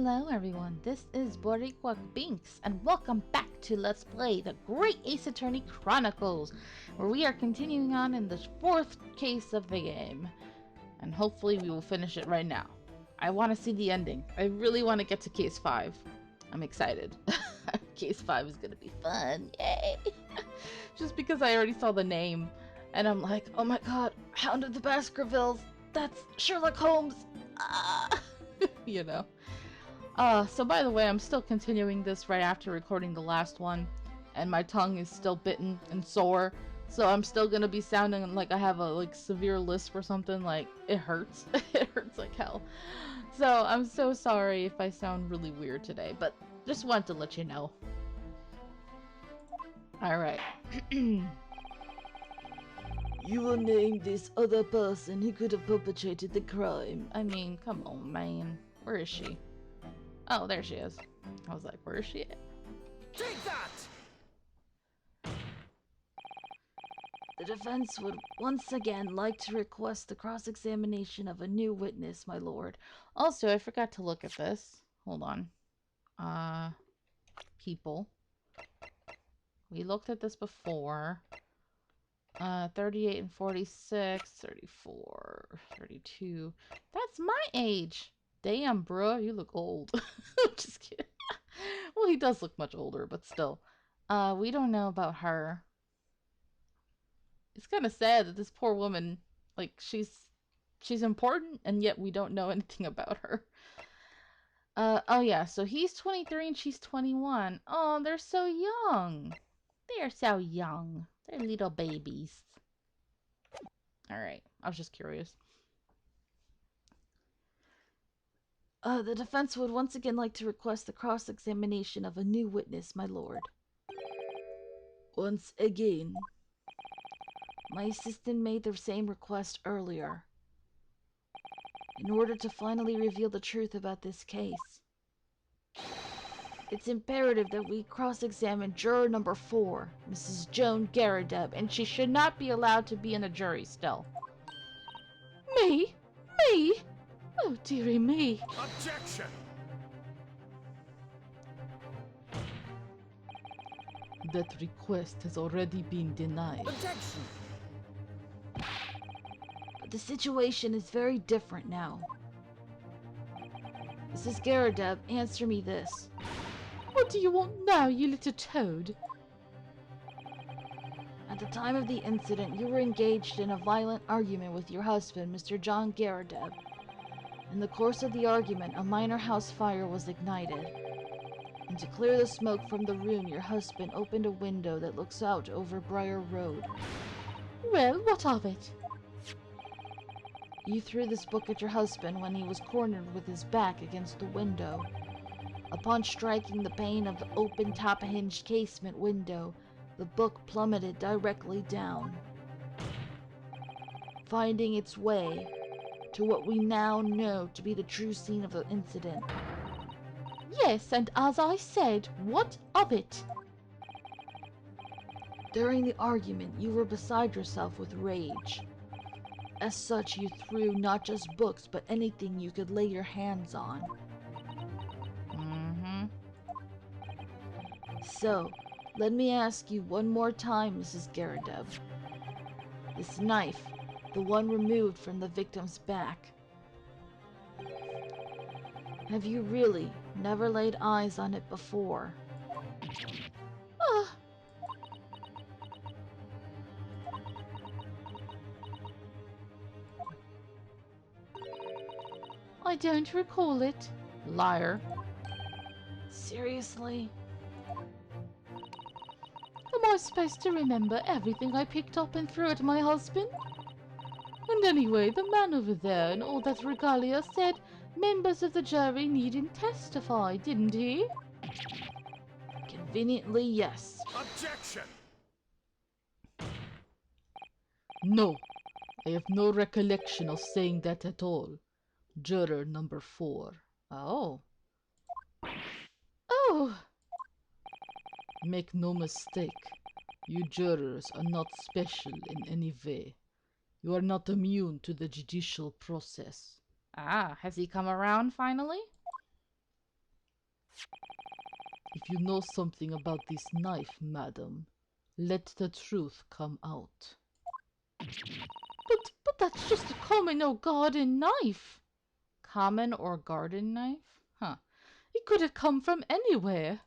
Hello everyone, this is Borikwak Binks, and welcome back to Let's Play the Great Ace Attorney Chronicles, where we are continuing on in the fourth case of the game. And hopefully we will finish it right now. I want to see the ending. I really want to get to case 5. I'm excited. Case 5 is going to be fun, yay! Just because I already saw the name, and I'm like, oh my god, Hound of the Baskervilles! That's Sherlock Holmes! You know. So by the way, I'm still continuing this right after recording the last one, and my tongue is still bitten and sore, so I'm still gonna be sounding like I have a severe lisp or something. Like, it hurts. It hurts like hell. So I'm so sorry if I sound really weird today, but just wanted to let you know. Alright. You will name this other person who could have perpetrated the crime. I mean, come on, man. Where is she? Oh, there she is. I was like, where is she at? Take that! The defense would once again like to request the cross-examination of a new witness, my lord. Also, I forgot to look at this. Hold on. People. We looked at this before. 38 and 46, 34, 32. That's my age! Damn, bro, you look old. Just kidding. Well, he does look much older, but still. We don't know about her. It's kind of sad that this poor woman, like, she's important, and yet we don't know anything about her. Oh yeah, so he's 23 and she's 21. Oh, they're so young. They're so young. They're little babies. Alright, I was just curious. The defense would once again like to request the cross-examination of a new witness, my lord. Once again. My assistant made the same request earlier, in order to finally reveal the truth about this case. It's imperative that we cross-examine juror number 4, Mrs. Joan Garrideb, and she should not be allowed to be in the jury still. Me? Me? Oh, dearie me. Objection! That request has already been denied. Objection! But the situation is very different now. Mrs. Garrideb, answer me this. What do you want now, you little toad? At the time of the incident, you were engaged in a violent argument with your husband, Mr. John Garrideb. In the course of the argument, a minor house fire was ignited. And to clear the smoke from the room, your husband opened a window that looks out over Briar Road. Well, what of it? You threw this book at your husband when he was cornered with his back against the window. Upon striking the pane of the open top-hinged casement window, the book plummeted directly down, finding its way to what we now know to be the true scene of the incident. Yes, and as I said, what of it? During the argument, you were beside yourself with rage. As such, you threw not just books, but anything you could lay your hands on. So, let me ask you one more time, Mrs. Garrideb. This knife, the one removed from the victim's back, have you really never laid eyes on it before? Ah. I don't recall it. Liar. Seriously? Am I supposed to remember everything I picked up and threw at my husband? And anyway, the man over there and all that regalia said members of the jury needn't testify, didn't he? Conveniently, yes. Objection! No, I have no recollection of saying that at all. Juror number 4. Oh. Oh! Make no mistake, you jurors are not special in any way. You are not immune to the judicial process. Ah, has he come around finally? If you know something about this knife, madam, let the truth come out. But that's just a common or garden knife. Common or garden knife? Huh. It could have come from anywhere.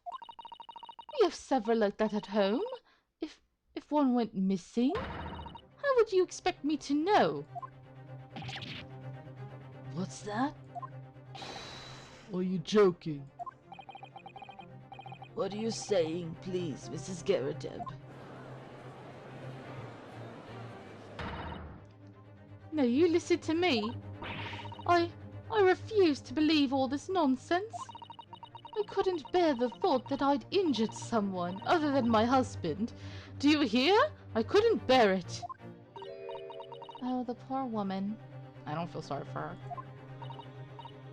We have several like that at home. If if one went missing, how would you expect me to know? What's that? Are you joking? What are you saying, please, Mrs. Garrideb? No, you listen to me. I refuse to believe all this nonsense. I couldn't bear the thought that I'd injured someone other than my husband. Do you hear? I couldn't bear it. Oh, the poor woman. I don't feel sorry for her.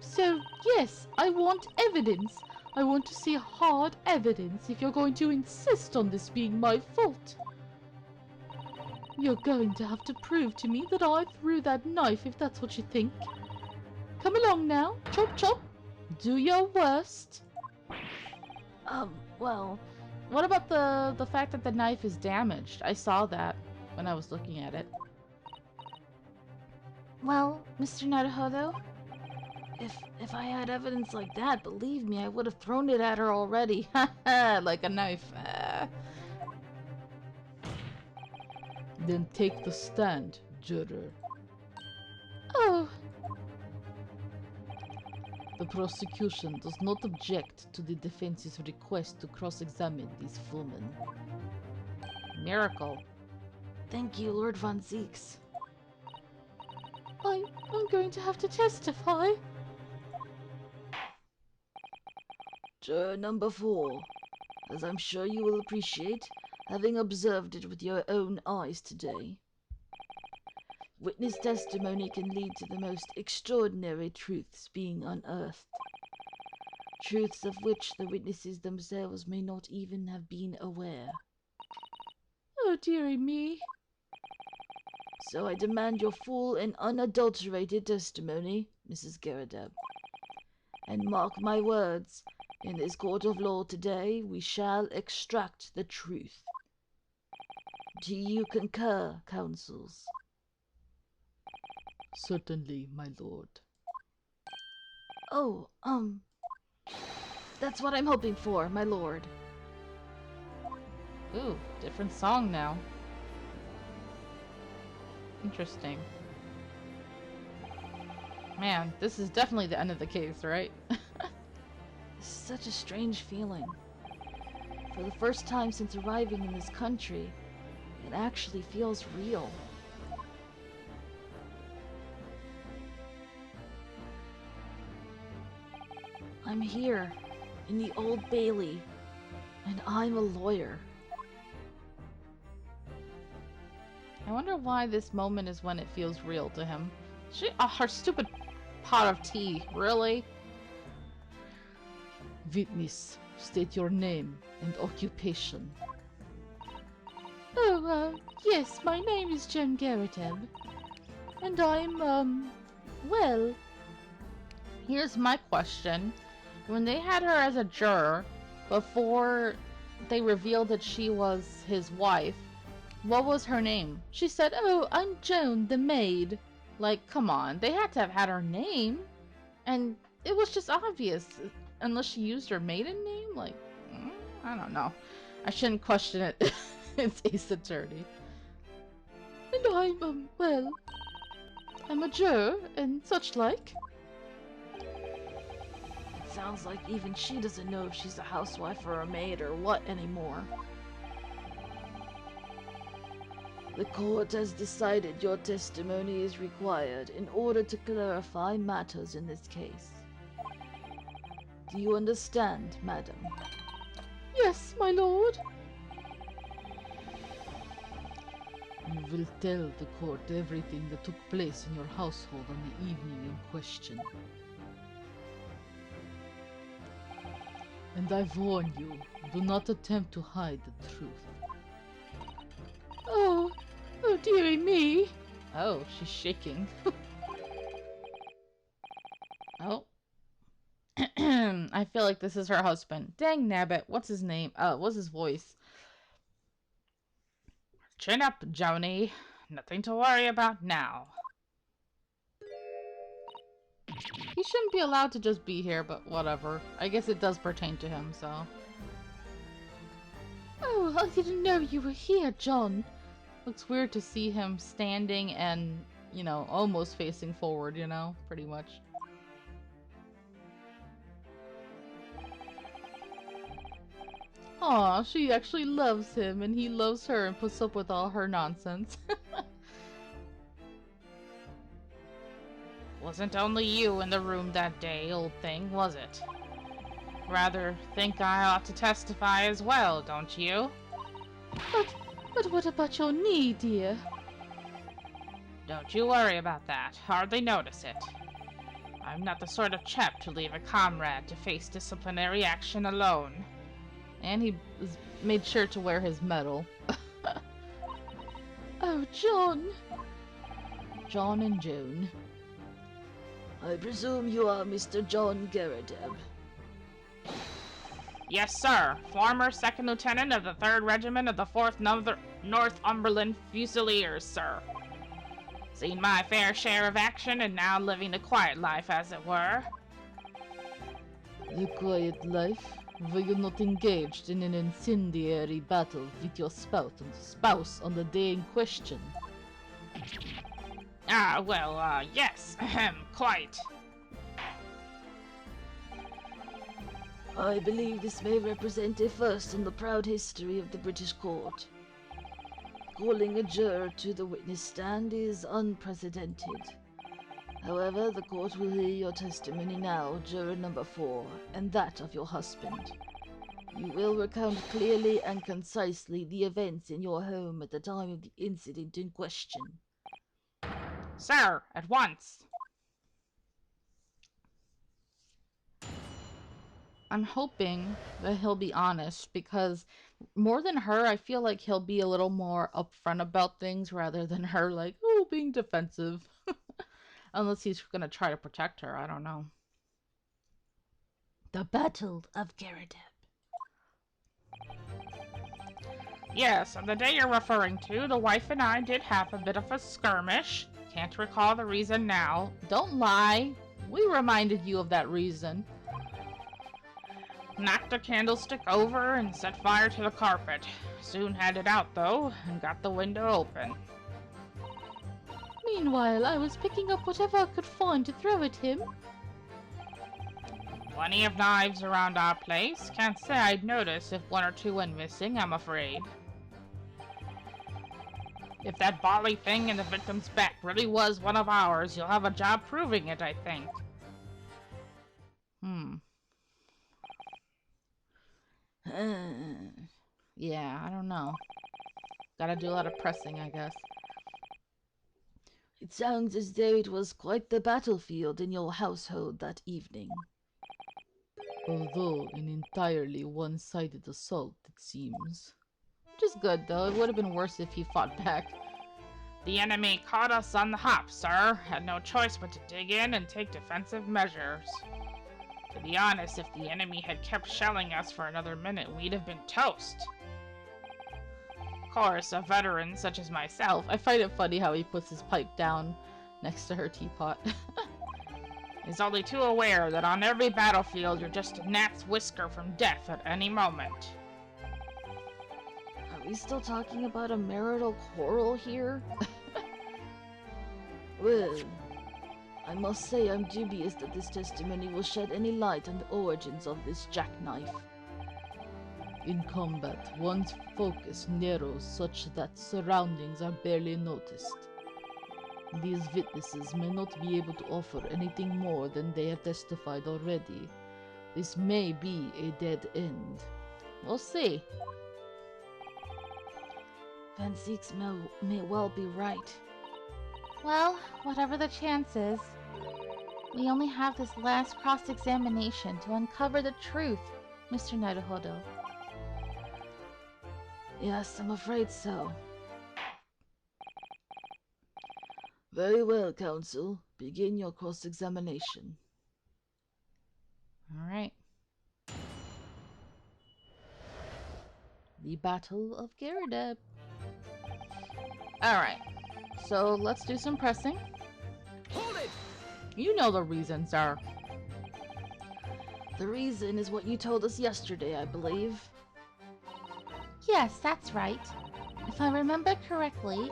So, yes, I want evidence. I want to see hard evidence if you're going to insist on this being my fault. You're going to have to prove to me that I threw that knife if that's what you think. Come along now, chop chop. Do your worst. Well, what about the fact that the knife is damaged? I saw that when I was looking at it. Well, Mr. Naruhodo, if I had evidence like that, believe me, I would have thrown it at her already. Like a knife. Then take the stand, juror. Oh. The prosecution does not object to the defense's request to cross-examine this woman. Miracle. Thank you, Lord Von Zeeks. I'm going to have to testify. Juror number 4, as I'm sure you will appreciate, having observed it with your own eyes today. Witness testimony can lead to the most extraordinary truths being unearthed. Truths of which the witnesses themselves may not even have been aware. Oh, dearie me. So I demand your full and unadulterated testimony, Mrs. Gyaradab. And mark my words, in this court of law today, we shall extract the truth. Do you concur, counsels? Certainly, my lord. Oh, that's what I'm hoping for, my lord. Ooh, different song now. Interesting. Man, this is definitely the end of the case, right? This is such a strange feeling. For the first time since arriving in this country, it actually feels real. I'm here, in the Old Bailey, and I'm a lawyer. I wonder why this moment is when it feels real to him. Her stupid pot of tea, really? Witness, state your name and occupation. Oh, yes, my name is Jem Garrideb. And I'm, well... Here's my question. When they had her as a juror, before they revealed that she was his wife, what was her name? She said, oh, I'm Joan, the maid. Like, come on, they had to have had her name. And it was just obvious, unless she used her maiden name? Like, I don't know. I shouldn't question it. It's Ace Attorney. And I'm, well, I'm a juror and such like. Sounds like even she doesn't know if she's a housewife or a maid or what anymore. The court has decided your testimony is required in order to clarify matters in this case. Do you understand, madam? Yes, my lord. You will tell the court everything that took place in your household on the evening in question. And I warn you, do not attempt to hide the truth. Oh dearie me. Oh, she's shaking. Oh. I feel like this is her husband. Dang nabbit. What's his name? What's his voice? Chin up, Joni. Nothing to worry about now. He shouldn't be allowed to just be here, but whatever. I guess it does pertain to him, so. Oh, I didn't know you were here, John. Looks weird to see him standing and, you know, almost facing forward, you know, pretty much. Aw, she actually loves him, and he loves her and puts up with all her nonsense. Wasn't only you in the room that day, old thing, was it? Rather think I ought to testify as well, don't you? But what about your knee, dear? Don't you worry about that. Hardly notice it. I'm not the sort of chap to leave a comrade to face disciplinary action alone. And he made sure to wear his medal. Oh, John! John and Joan. I presume you are Mr. John Garrideb. Yes, sir. Former 2nd Lieutenant of the 3rd Regiment of the 4th Northumberland Fusiliers, sir. Seen my fair share of action and now living a quiet life, as it were. A quiet life? Were you not engaged in an incendiary battle with your spouse on the day in question? Yes. Quite. I believe this may represent a first in the proud history of the British court. Calling a juror to the witness stand is unprecedented. However, the court will hear your testimony now, juror number 4, and that of your husband. You will recount clearly and concisely the events in your home at the time of the incident in question. Sir, at once. I'm hoping that he'll be honest, because more than her, I feel like he'll be a little more upfront about things rather than her like, oh, being defensive. Unless he's gonna try to protect her, I don't know. The Battle of Gyaradip. Yes, on the day you're referring to, the wife and I did have a bit of a skirmish. Can't recall the reason now. Don't lie. We reminded you of that reason. Knocked a candlestick over and set fire to the carpet. Soon had it out, though, and got the window open. Meanwhile, I was picking up whatever I could find to throw at him. Plenty of knives around our place. Can't say I'd notice if 1 or 2 went missing, I'm afraid. If that bally thing in the victim's back really was one of ours, you'll have a job proving it, I think. Yeah, I don't know. Gotta do a lot of pressing, I guess. It sounds as though it was quite the battlefield in your household that evening. Although an entirely one-sided assault, it seems. Which is good, though. It would have been worse if he fought back. The enemy caught us on the hop, sir. Had no choice but to dig in and take defensive measures. To be honest, if the enemy had kept shelling us for another minute, we'd have been toast. Of course, a veteran such as myself, I find it funny how he puts his pipe down next to her teapot. Is only too aware that on every battlefield you're just a gnat's whisker from death at any moment. Are we still talking about a marital quarrel here? Well, I must say I'm dubious that this testimony will shed any light on the origins of this jackknife. In combat, one's focus narrows such that surroundings are barely noticed. These witnesses may not be able to offer anything more than they have testified already. This may be a dead end. We'll see. Van Zieks may well be right. Well, whatever the chances, we only have this last cross-examination to uncover the truth, Mr. Naruhodo. Yes, I'm afraid so. Very well, Counsel. Begin your cross-examination. All right. The Battle of Gyaradip. Alright, so let's do some pressing. Hold it! You know the reason, sir. The reason is what you told us yesterday, I believe. Yes, that's right. If I remember correctly,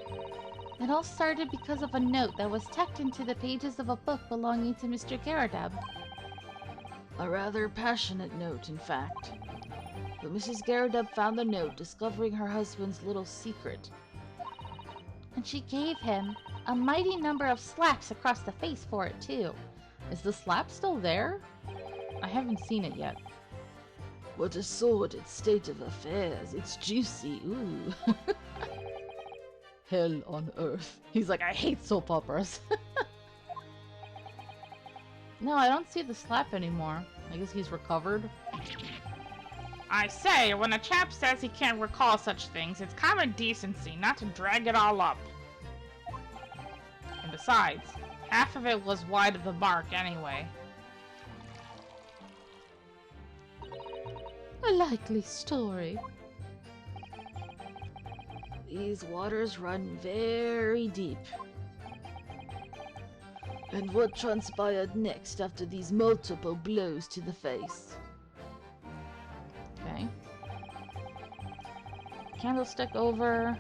it all started because of a note that was tucked into the pages of a book belonging to Mr. Garrideb. A rather passionate note, in fact. But Mrs. Garrideb found the note, discovering her husband's little secret. And she gave him a mighty number of slaps across the face for it, too. Is the slap still there? I haven't seen it yet. What a sordid state of affairs. It's juicy, ooh. Hell on earth. He's like, I hate soap operas. No, I don't see the slap anymore. I guess he's recovered. I say, when a chap says he can't recall such things, it's common decency not to drag it all up. And besides, half of it was wide of the mark anyway. A likely story. These waters run very deep. And what transpired next after these multiple blows to the face? Okay. Candlestick over.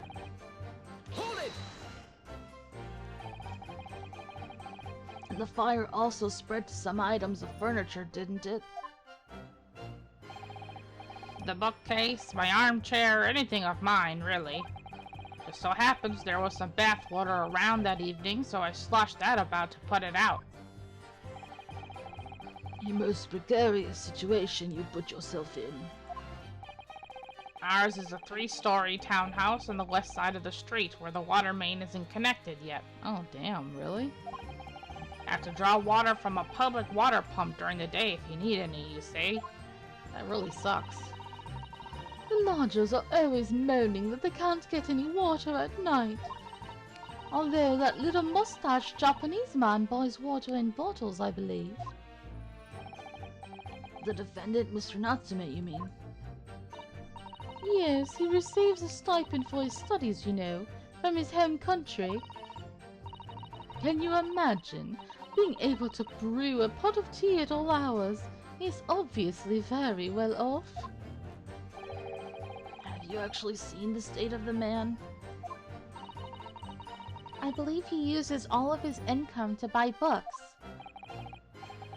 Hold it! And the fire also spread to some items of furniture, didn't it? The bookcase, my armchair, anything of mine, really. Just so happens there was some bath water around that evening, so I sloshed that about to put it out. A most precarious situation you put yourself in. Ours is a 3-story townhouse on the west side of the street where the water main isn't connected yet. Oh, damn, really? Have to draw water from a public water pump during the day if you need any, you see. That really sucks. The lodgers are always moaning that they can't get any water at night. Although that little mustached Japanese man buys water in bottles, I believe. The defendant, Mr. Natsume, you mean? Yes, he receives a stipend for his studies, you know, from his home country. Can you imagine being able to brew a pot of tea at all hours? He's obviously very well off. Have you actually seen the state of the man? I believe he uses all of his income to buy books.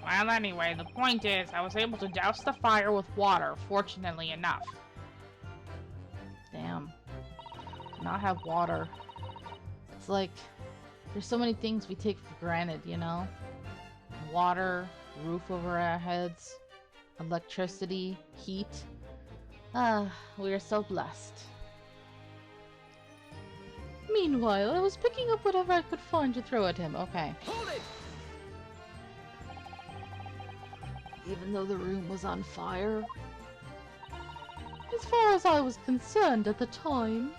Well, anyway, the point is, I was able to douse the fire with water, fortunately enough. Damn. To not have water. It's like, there's so many things we take for granted, you know? Water, roof over our heads, electricity, heat. We are so blessed. Meanwhile, I was picking up whatever I could find to throw at him. Okay. Hold it! Even though the room was on fire? As far as I was concerned at the time,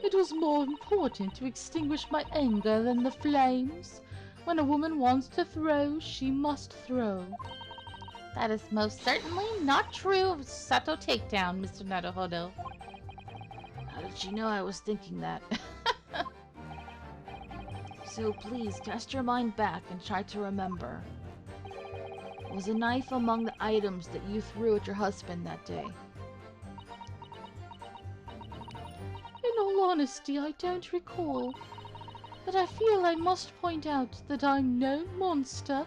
it was more important to extinguish my anger than the flames. When a woman wants to throw, she must throw. That is most certainly not true of Sato Takedown, Mr. Naruhodo. How did you know I was thinking that? So please, cast your mind back and try to remember. Was a knife among the items that you threw at your husband that day? In all honesty, I don't recall. But I feel I must point out that I'm no monster.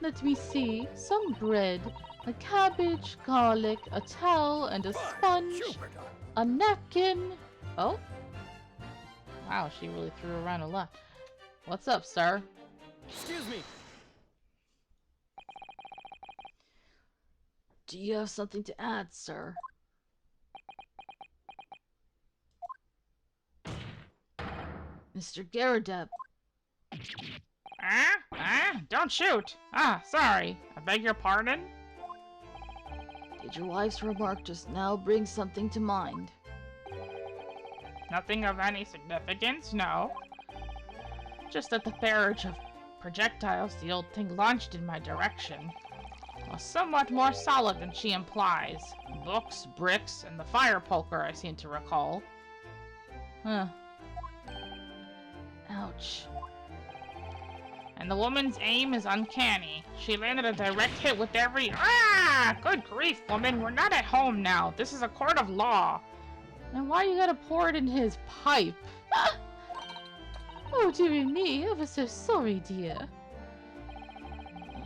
Let me see. Some bread, a cabbage, garlic, a towel, and a sponge, a napkin. Oh? Wow, she really threw around a lot. What's up, sir? Excuse me! Do you have something to add, sir? Mr. Garrideb. Don't shoot! Sorry. I beg your pardon? Did your wife's remark just now bring something to mind? Nothing of any significance, no. Just that the barrage of projectiles the old thing launched in my direction. was somewhat more solid than she implies. Books, bricks, and the fire poker, I seem to recall. Huh. Ouch. And the woman's aim is uncanny. She landed a direct hit with every— Ah! Good grief, woman, we're not at home now. This is a court of law. And why you gotta pour it in his pipe? Oh, dearie me, I was so sorry, dear.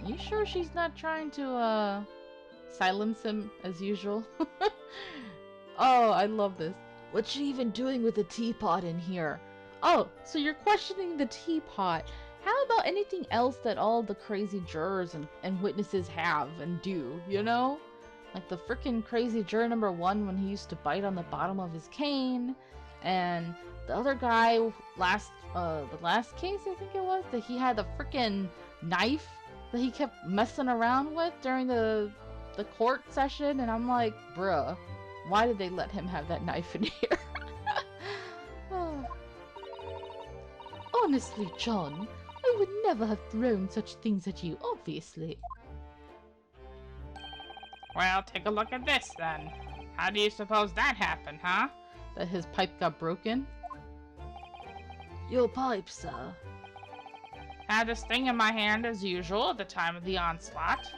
You sure she's not trying to, silence him as usual? Oh, I love this. What's she even doing with a teapot in here? Oh, so you're questioning the teapot. How about anything else that all the crazy jurors and witnesses have and do, you know? Like the freaking crazy juror number 1 when he used to bite on the bottom of his cane, and the other guy the last case I think it was, that he had the freaking knife that he kept messing around with during the court session, and I'm like, bruh, why did they let him have that knife in here? Oh. Honestly, John, I would never have thrown such things at you, obviously. Well, take a look at this, then. How do you suppose that happened, huh? That his pipe got broken? Your pipe, sir. Had this thing in my hand as usual at the time of the onslaught.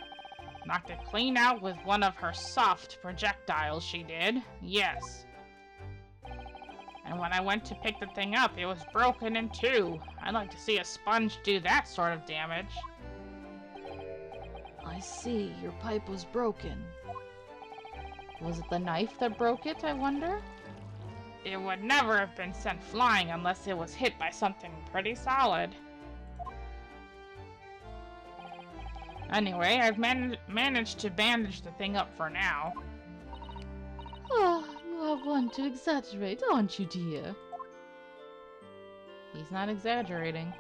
Knocked it clean out with one of her soft projectiles, she did. Yes. And when I went to pick the thing up, it was broken in two. I'd like to see a sponge do that sort of damage. I see, your pipe was broken. Was it the knife that broke it, I wonder? It would never have been sent flying unless it was hit by something pretty solid. Anyway, I've managed to bandage the thing up for now. Oh, you are one to exaggerate, aren't you, dear? He's not exaggerating.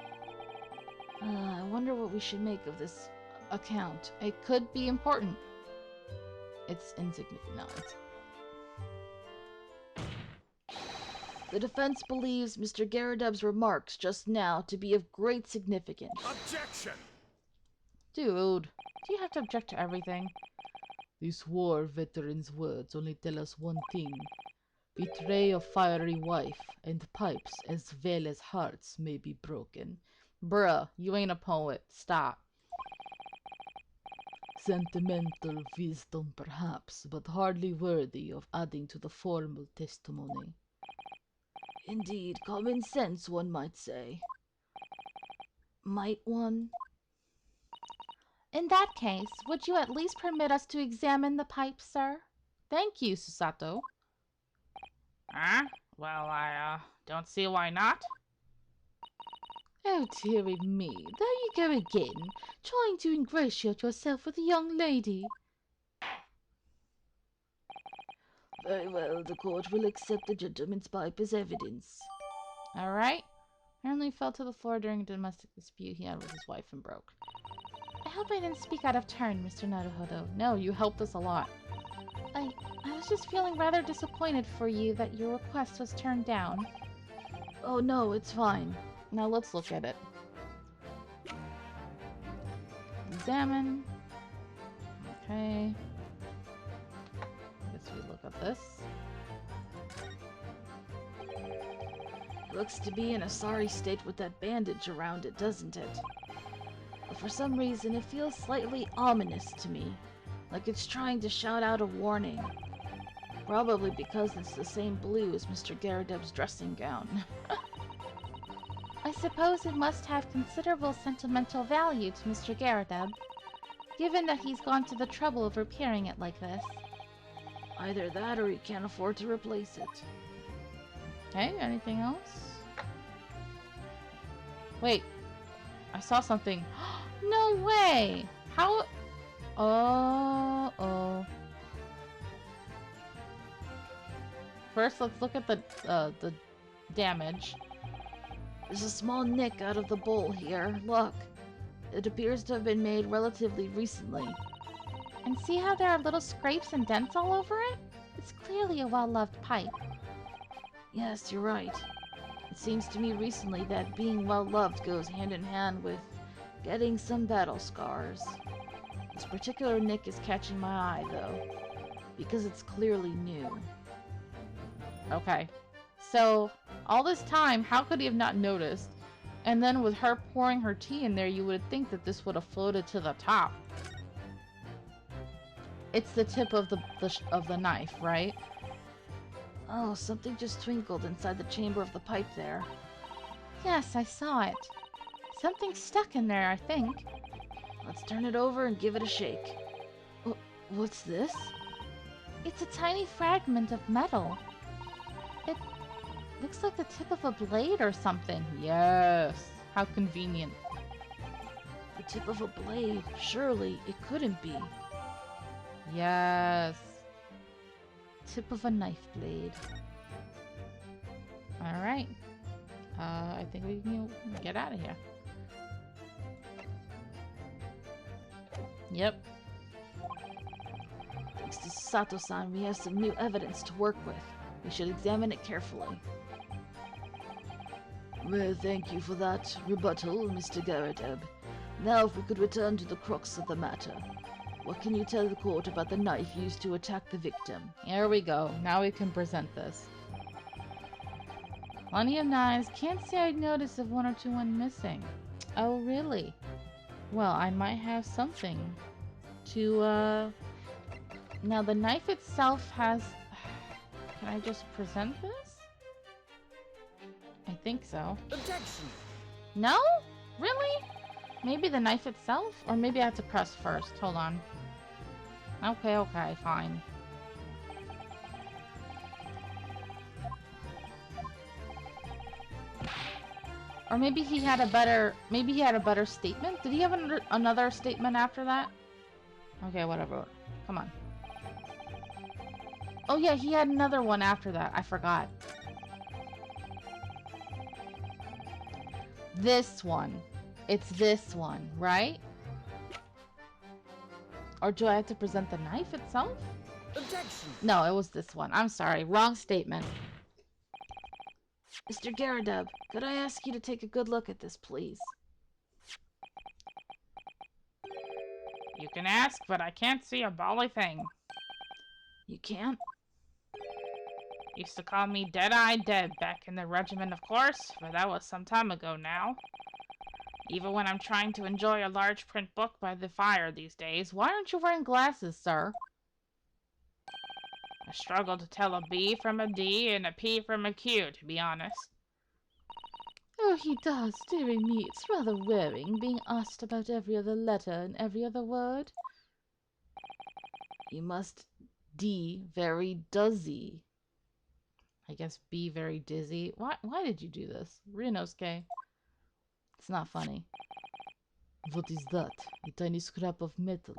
I wonder what we should make of this account. It could be important. It's insignificant. No, it's... The defense believes Mr. Garrideb's remarks just now to be of great significance. Objection! Dude, do you have to object to everything? These war veterans' words only tell us one thing. Betray a fiery wife, and pipes as well as hearts may be broken. Bruh, you ain't a poet. Stop. Sentimental wisdom perhaps, but hardly worthy of adding to the formal testimony. Indeed, common sense, one might say. Might one? In that case, would you at least permit us to examine the pipe, sir? Thank you, Susato. Huh? Well, I, don't see why not. Oh, dearie me, there you go again, trying to ingratiate yourself with a young lady. Very well, the court will accept the gentleman's pipe as evidence. Alright. Apparently fell to the floor during a domestic dispute he had with his wife and broke. I hope I didn't speak out of turn, Mr. Naruhodo. No, you helped us a lot. I was just feeling rather disappointed for you that your request was turned down. Oh no, it's fine. Now let's look at it. Examine. Okay. Guess we look at this. Looks to be in a sorry state with that bandage around it, doesn't it? But for some reason it feels slightly ominous to me. Like it's trying to shout out a warning. Probably because it's the same blue as Mr. Garrideb's dressing gown. I suppose it must have considerable sentimental value to Mr. Gyaradab, given that he's gone to the trouble of repairing it like this. Either that or he can't afford to replace it. Okay, anything else? Wait, I saw something. No way! How? Oh. First, let's look at the damage. There's a small nick out of the bowl here. Look. It appears to have been made relatively recently. And see how there are little scrapes and dents all over it? It's clearly a well-loved pipe. Yes, you're right. It seems to me recently that being well-loved goes hand in hand with getting some battle scars. This particular nick is catching my eye, though, because it's clearly new. Okay. So, all this time, how could he have not noticed? And then with her pouring her tea in there, you would think that this would have floated to the top. It's the tip of the knife, right? Oh, something just twinkled inside the chamber of the pipe there. Yes, I saw it. Something's stuck in there, I think. Let's turn it over and give it a shake. What's this? It's a tiny fragment of metal. It looks like the tip of a blade or something. Yes. How convenient. The tip of a blade. Surely it couldn't be. Yes. Tip of a knife blade. Alright. I think we can get out of here. Yep. Thanks to Sato-san, we have some new evidence to work with. We should examine it carefully. Well, thank you for that rebuttal, Mr. Garrideb. Now if we could return to the crux of the matter. What can you tell the court about the knife used to attack the victim? Here we go. Now we can present this. Plenty of knives. Can't say I'd noticed if one or two went missing. Oh, really? Well, I might have something to, Now, the knife itself has... Can I just present this? I think so. Objection! No? Really? Maybe the knife itself? Or maybe I have to press first. Hold on. Okay, fine. Or maybe he had a better statement? Did he have another statement after that? Okay, whatever. Come on. Oh yeah, he had another one after that. I forgot. This one. It's this one, right? Or do I have to present the knife itself? Objection! No, it was this one. I'm sorry. Wrong statement. Mr. Gyaradab, could I ask you to take a good look at this, please? You can ask, but I can't see a bally thing. You can't? Used to call me Dead-Eye Deb back in the regiment, of course, but that was some time ago now. Even when I'm trying to enjoy a large print book by the fire these days, Why aren't you wearing glasses, sir? I struggle to tell a B from a D and a P from a Q, to be honest. Oh, he does, dearie me. It's rather wearing, being asked about every other letter and every other word. You must D very dizzy. I guess B very dizzy. Why did you do this? Rinosuke. It's not funny. What is that? A tiny scrap of metal.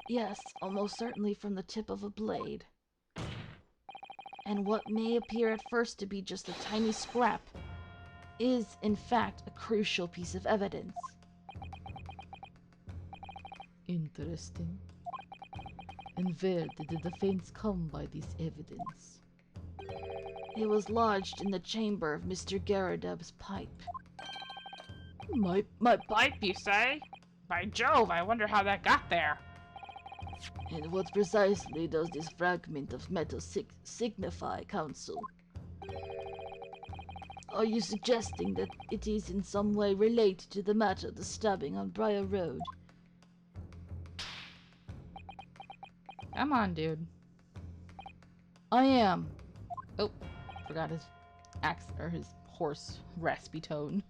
Yes, almost certainly from the tip of a blade. And what may appear at first to be just a tiny scrap is, in fact, a crucial piece of evidence. Interesting. And where did the defense come by this evidence? It was lodged in the chamber of Mr. Garrideb's pipe. My pipe, you say? By Jove, I wonder how that got there. And what precisely does this fragment of metal signify, Counsel? Are you suggesting that it is in some way related to the matter of the stabbing on Briar Road? Come on, dude. I am. Oh, forgot his his hoarse, raspy tone.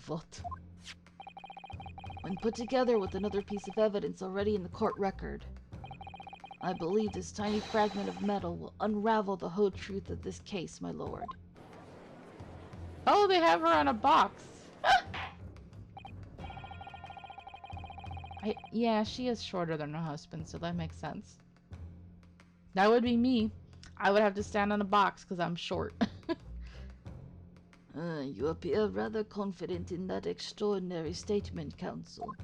What? When put together with another piece of evidence already in the court record, I believe this tiny fragment of metal will unravel the whole truth of this case, my lord. Oh, they have her in a box. Yeah, she is shorter than her husband, so that makes sense. That would be me. I would have to stand on a box because I'm short. You appear rather confident in that extraordinary statement, Counsel.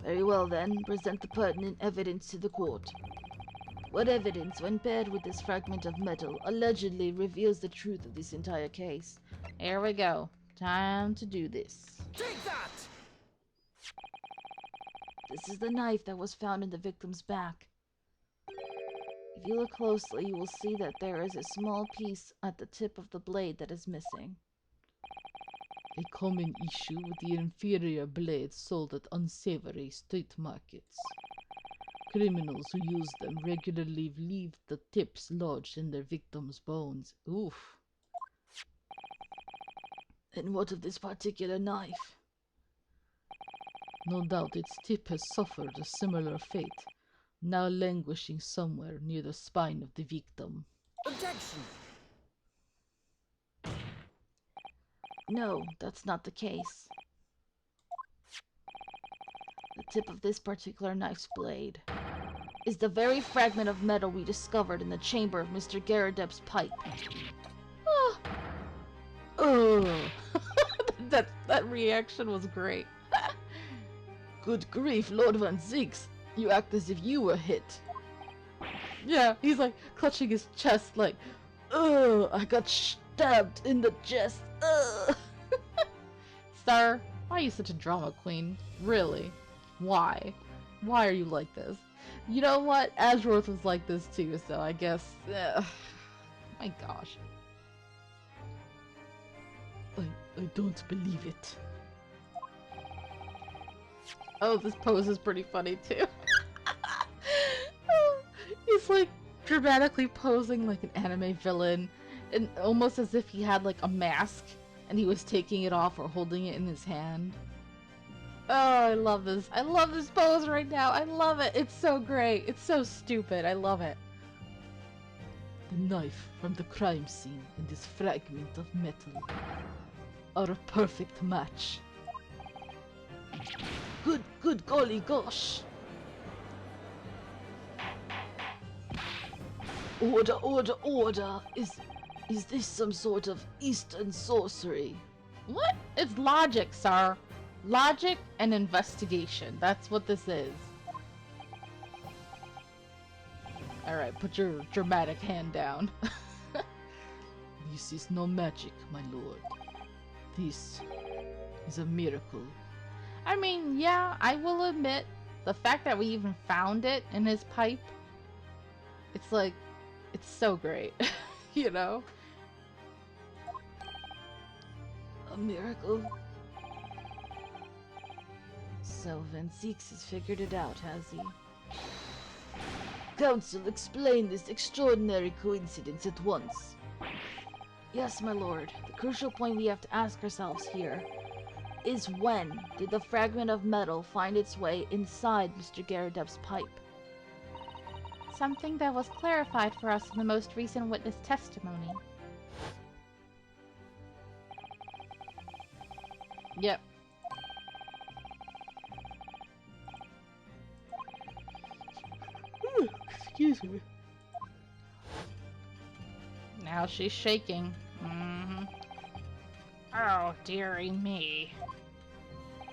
Very well then, present the pertinent evidence to the court. What evidence, when paired with this fragment of metal, allegedly reveals the truth of this entire case? Here we go. Time to do this. Take that! This is the knife that was found in the victim's back. If you look closely, you will see that there is a small piece at the tip of the blade that is missing. A common issue with the inferior blades sold at unsavory street markets. Criminals who use them regularly leave the tips lodged in their victims' bones. Oof. And what of this particular knife? No doubt its tip has suffered a similar fate, now languishing somewhere near the spine of the victim. Objection! No, that's not the case. The tip of this particular knife's blade is the very fragment of metal we discovered in the chamber of Mr. Garrideb's pipe. Oh. Oh. that reaction was great. Good grief, Lord Van Zix. You act as if you were hit. Yeah, he's like clutching his chest like, Ugh, I got stabbed in the chest. Ugh. Sir, why are you such a drama queen? Really? Why? Why are you like this? You know what? Ashworth was like this too, so I guess... my gosh. I don't believe it. Oh, this pose is pretty funny too. He's like dramatically posing like an anime villain, and almost as if he had like a mask and he was taking it off or holding it in his hand. Oh, I love this. I love this pose right now. I love it. It's so great. It's so stupid. I love it. The knife from the crime scene and this fragment of metal are a perfect match. Good golly gosh! Order! Is this some sort of Eastern sorcery? What? It's logic, sir. Logic and investigation. That's what this is. Alright, put your dramatic hand down. This is no magic, my lord. This is a miracle. I mean, yeah, I will admit, the fact that we even found it in his pipe, it's like, it's so great, you know? A miracle? So Van Zix has figured it out, has he? Council, explain this extraordinary coincidence at once. Yes, my lord. The crucial point we have to ask ourselves here is when did the fragment of metal find its way inside Mr. Garrideb's pipe? Something that was clarified for us in the most recent witness testimony. Yep. Excuse me. Now she's shaking. Oh, dearie me.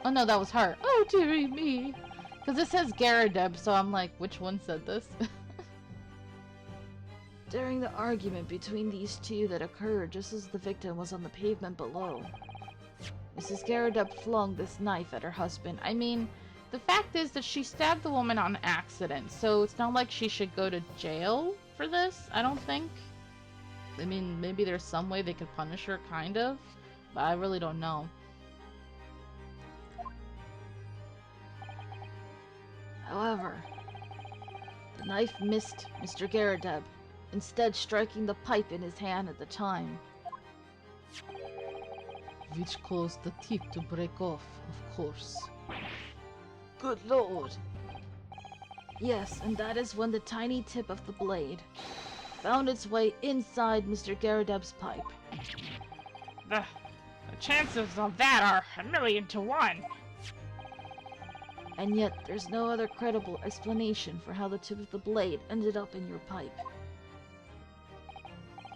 Oh no, that was her. Oh dearie me. Because it says Garrideb, so I'm like, which one said this? During the argument between these two that occurred just as the victim was on the pavement below, Mrs. Garrideb flung this knife at her husband. I mean, the fact is that she stabbed the woman on accident, so it's not like she should go to jail for this, I don't think. I mean, maybe there's some way they could punish her, kind of, but I really don't know. However, the knife missed Mr. Garrideb, instead striking the pipe in his hand at the time. Which caused the tip to break off, of course. Good lord! Yes, and that is when the tiny tip of the blade found its way inside Mr. Garrideb's pipe. The chances of that are 1,000,000 to 1. And yet, there's no other credible explanation for how the tip of the blade ended up in your pipe.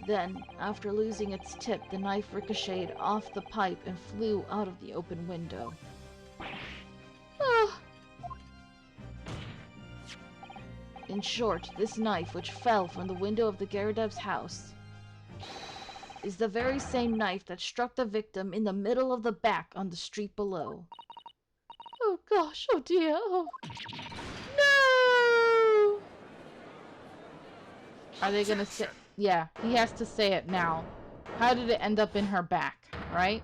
Then, after losing its tip, the knife ricocheted off the pipe and flew out of the open window. In short, this knife, which fell from the window of the Garrideb's house, is the very same knife that struck the victim in the middle of the back on the street below. Oh gosh, oh dear, oh. No! Are they gonna say... Yeah, he has to say it now. How did it end up in her back, right?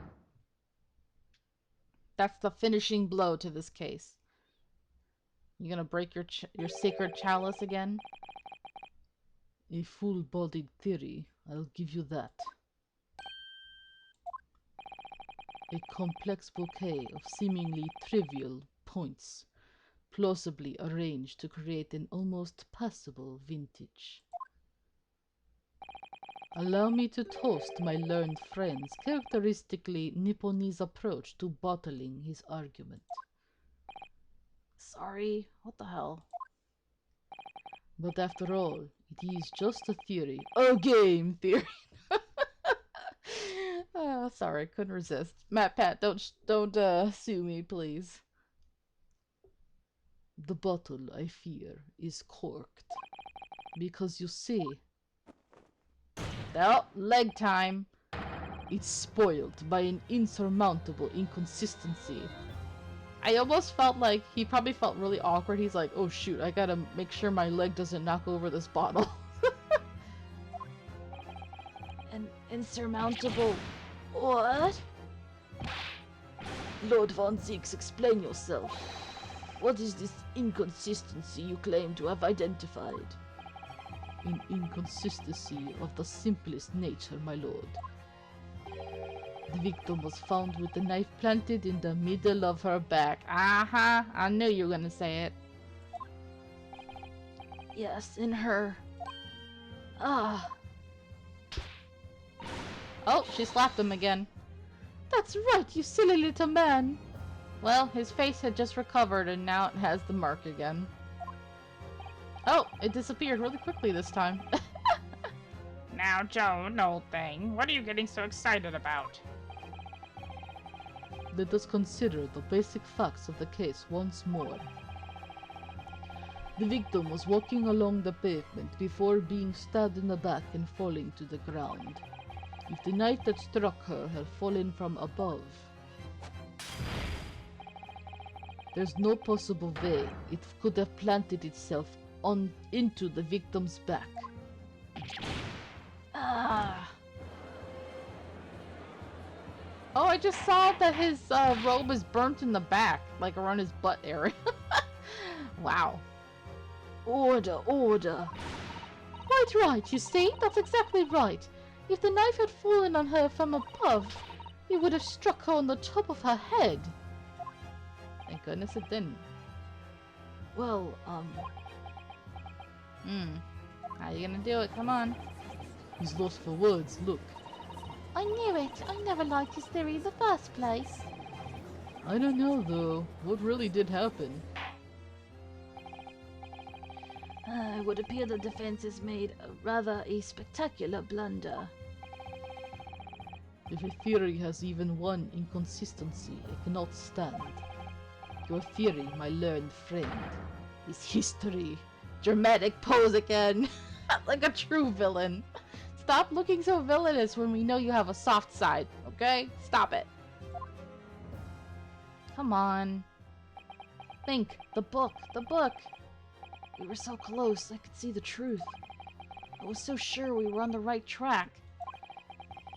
That's the finishing blow to this case. You gonna break your sacred chalice again? A full-bodied theory, I'll give you that. A complex bouquet of seemingly trivial points, plausibly arranged to create an almost passable vintage. Allow me to toast my learned friend's characteristically Nipponese approach to bottling his argument. Sorry, what the hell? But after all, it is just a theory. A game theory! Oh, sorry, couldn't resist. Pat, don't sue me, please. The bottle, I fear, is corked. Because you see... Well, leg time. It's spoiled by an insurmountable inconsistency. I almost felt like he probably felt really awkward. He's like, oh shoot, I gotta make sure my leg doesn't knock over this bottle. An insurmountable... what? Lord Von Zieks, explain yourself. What is this inconsistency you claim to have identified? An inconsistency of the simplest nature, my lord. The victim was found with the knife planted in the middle of her back. Uh-huh, I knew you were gonna say it. Yes, in her... Ah. Oh, she slapped him again. That's right, you silly little man. Well, his face had just recovered and now it has the mark again. Oh, it disappeared really quickly this time. Now, Joan, old thing, what are you getting so excited about? Let us consider the basic facts of the case once more. The victim was walking along the pavement before being stabbed in the back and falling to the ground. If the knife that struck her had fallen from above, there's no possible way it could have planted itself into the victim's back. Ah. Oh, I just saw that his robe is burnt in the back, like around his butt area. Wow. Order, order. Quite right, you see? That's exactly right. If the knife had fallen on her from above, it would have struck her on the top of her head. Thank goodness it didn't. Well, How you gonna do it? Come on. He's lost for words, look. I knew it. I never liked his theory in the first place. I don't know, though. What really did happen? It would appear the defense has made rather a spectacular blunder. If a theory has even one inconsistency, it cannot stand. Your theory, my learned friend, is history. Dramatic pose again. Like a true villain. Stop looking so villainous when we know you have a soft side, okay? Stop it. Come on. Think. The book. The book. We were so close, I could see the truth. I was so sure we were on the right track.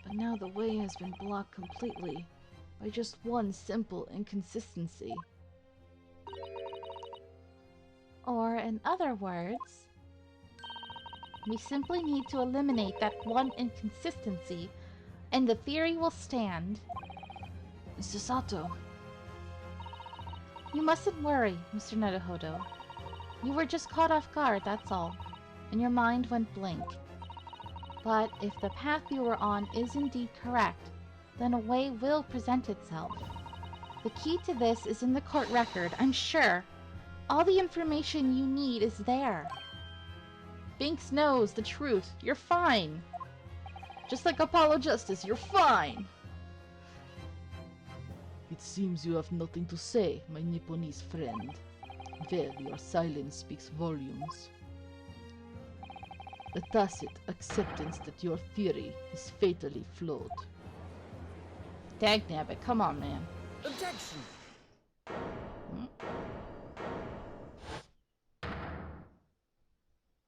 But now the way has been blocked completely by just one simple inconsistency. Or in other words, we simply need to eliminate that one inconsistency and the theory will stand. Mr. Sato. You mustn't worry, Mr. Naruhodo. You were just caught off guard, that's all, and your mind went blank. But if the path you were on is indeed correct, then a way will present itself. The key to this is in the court record, I'm sure. All the information you need is there. Binks knows the truth. You're fine. Just like Apollo Justice, you're fine. It seems you have nothing to say, my Nipponese friend. Well, your silence speaks volumes. A tacit acceptance that your theory is fatally flawed. Dagnabbit, come on, man. Objection!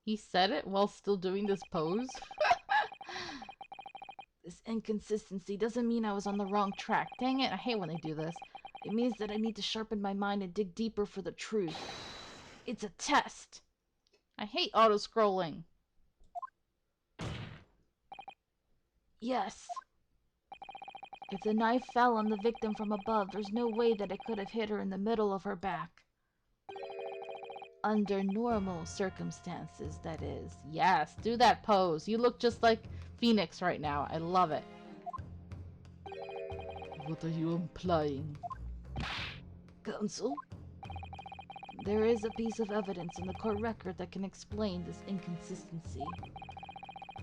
He said it while still doing this pose? This inconsistency doesn't mean I was on the wrong track. Dang it, I hate when they do this. It means that I need to sharpen my mind and dig deeper for the truth. It's a test. I hate auto-scrolling. Yes. If the knife fell on the victim from above, there's no way that it could have hit her in the middle of her back. Under normal circumstances, that is. Yes, do that pose. You look just like Phoenix right now. I love it. What are you implying? Counsel? There is a piece of evidence in the court record that can explain this inconsistency.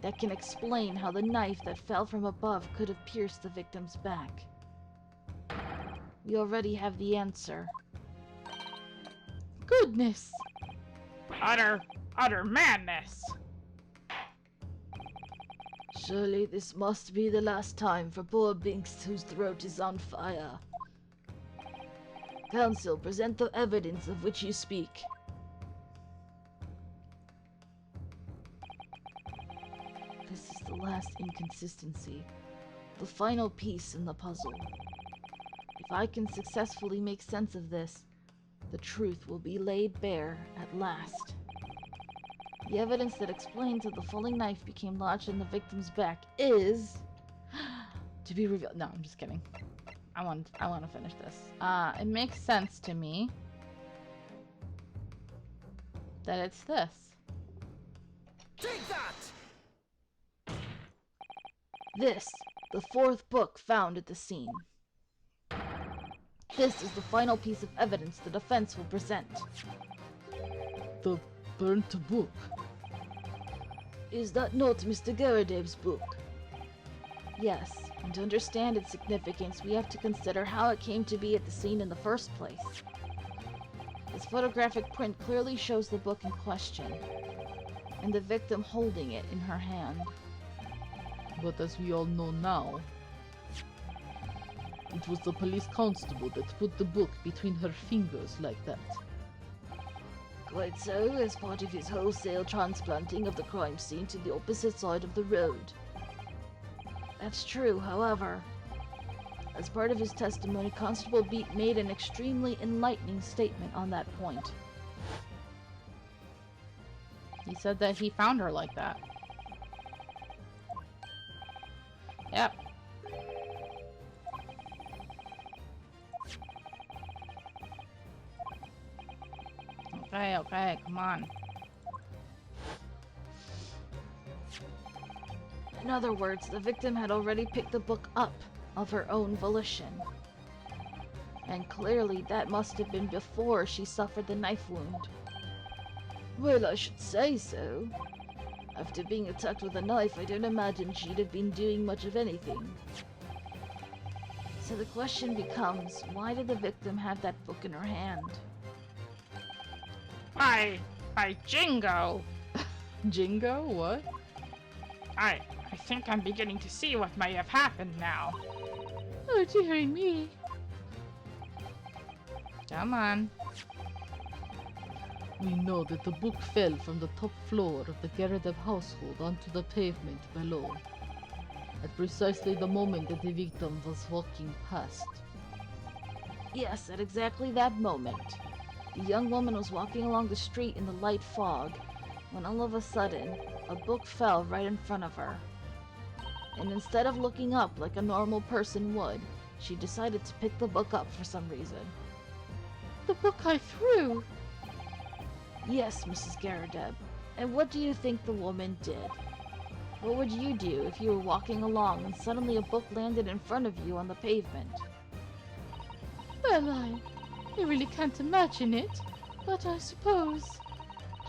That can explain how the knife that fell from above could have pierced the victim's back. We already have the answer. Goodness! Utter madness. Surely this must be the last time for poor Binks, whose throat is on fire. Counsel, present the evidence of which you speak. This is the last inconsistency, the final piece in the puzzle. If I can successfully make sense of this, the truth will be laid bare at last. The evidence that explains how the falling knife became lodged in the victim's back is to be revealed. No, I'm just kidding. I want to finish this. It makes sense to me that it's this. Take that! This, the fourth book found at the scene. This is the final piece of evidence the defense will present. The burnt book. Is that not Mr. Garrideb's book? Yes, and to understand its significance, we have to consider how it came to be at the scene in the first place. This photographic print clearly shows the book in question, and the victim holding it in her hand. But as we all know now, it was the police constable that put the book between her fingers like that. Quite so, as part of his wholesale transplanting of the crime scene to the opposite side of the road. That's true, however. As part of his testimony, Constable Beat made an extremely enlightening statement on that point. He said that he found her like that. Yep. Okay, come on. In other words, the victim had already picked the book up of her own volition. And clearly that must have been before she suffered the knife wound. Well, I should say so. After being attacked with a knife, I don't imagine she'd have been doing much of anything. So the question becomes, why did the victim have that book in her hand? By Jingo. Jingo? What? I think I'm beginning to see what may have happened now. Oh, dearie me. Come on. We know that the book fell from the top floor of the Garrideb household onto the pavement below, at precisely the moment that the victim was walking past. Yes, at exactly that moment. The young woman was walking along the street in the light fog, when all of a sudden, a book fell right in front of her. And instead of looking up like a normal person would, she decided to pick the book up for some reason. The book I threw! Yes, Mrs. Gyaradab. And what do you think the woman did? What would you do if you were walking along and suddenly a book landed in front of you on the pavement? Well, I really can't imagine it, but I suppose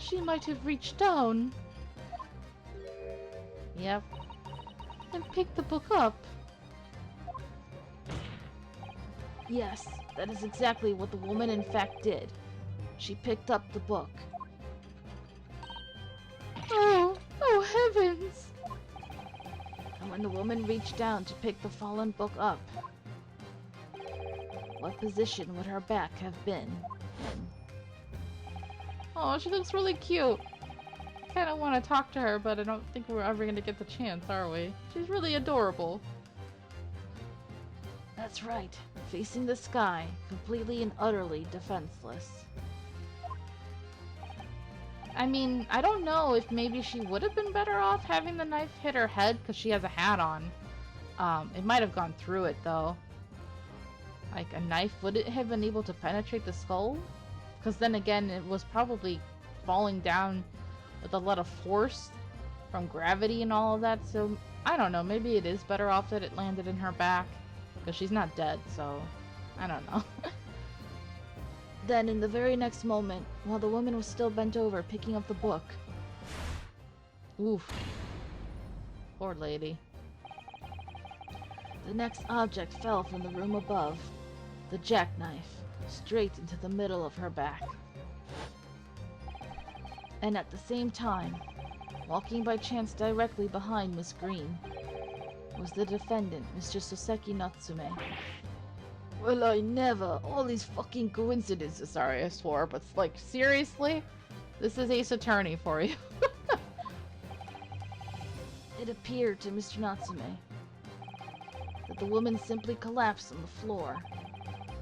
she might have reached down. Yep. And picked the book up. Yes, that is exactly what the woman in fact did. She picked up the book. Oh heavens! And when the woman reached down to pick the fallen book up, what position would her back have been in? Oh, she looks really cute. kind of want to talk to her, but I don't think we're ever going to get the chance, are we? She's really adorable. That's right, facing the sky, completely and utterly defenseless. I mean, I don't know if maybe she would have been better off having the knife hit her head because she has a hat on. It might have gone through it though. Like a knife, would it have been able to penetrate the skull? Because then again, it was probably falling down with a lot of force from gravity and all of that. So I don't know, maybe it is better off that it landed in her back because she's not dead, so I don't know. Then, in the very next moment, while the woman was still bent over picking up the book... Oof. Poor lady. The next object fell from the room above. The jackknife, straight into the middle of her back. And at the same time, walking by chance directly behind Miss Green, was the defendant, Mr. Soseki Natsume. Well, I never. All these fucking coincidences. Sorry, I swore, but like, seriously? This is Ace Attorney for you. It appeared to Mr. Natsume that the woman simply collapsed on the floor.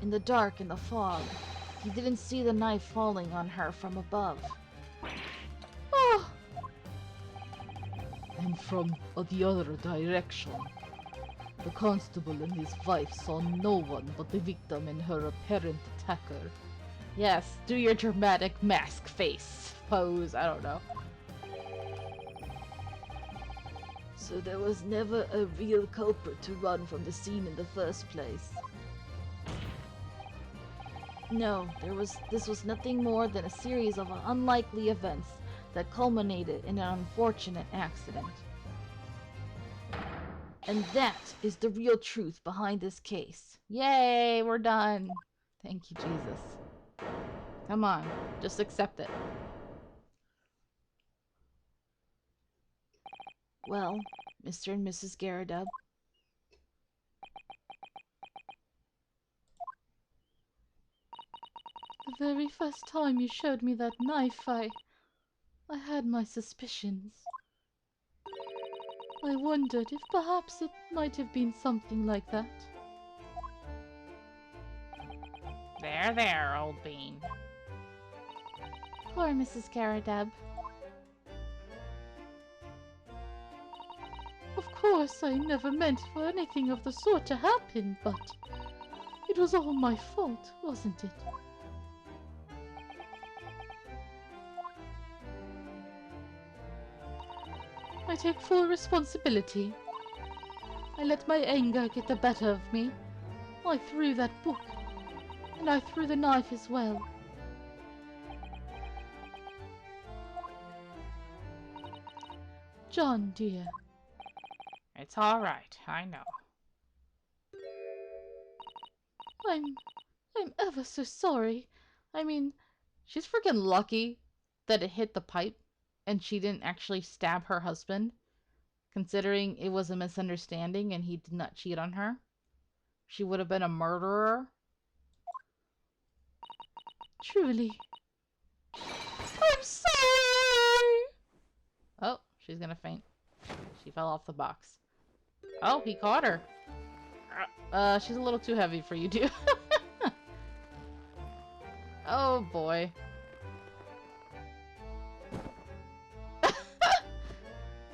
In the dark and the fog, he didn't see the knife falling on her from above. Oh! And from the other direction, the constable and his wife saw no one but the victim and her apparent attacker. Yes, do your dramatic mask face pose, I don't know. So there was never a real culprit to run from the scene in the first place. No, this was nothing more than a series of unlikely events that culminated in an unfortunate accident. And that is the real truth behind this case. Yay, we're done. Thank you, Jesus. Come on, just accept it. Well, Mr. and Mrs. Gyaradeb, The very first time you showed me that knife, I had my suspicions. I wondered if perhaps it might have been something like that. There, old bean. Poor Mrs. Garrideb. Of course, I never meant for anything of the sort to happen, but it was all my fault, wasn't it? I take full responsibility. I let my anger get the better of me. I threw that book, and I threw the knife as well. John, dear. It's alright, I know. I'm ever so sorry. I mean, she's freaking lucky that it hit the pipe and she didn't actually stab her husband, considering it was a misunderstanding and he did not cheat on her. She would have been a murderer. Truly. I'm sorry! Oh, she's gonna faint. She fell off the box. Oh, he caught her. She's a little too heavy for you, dude. Oh, boy.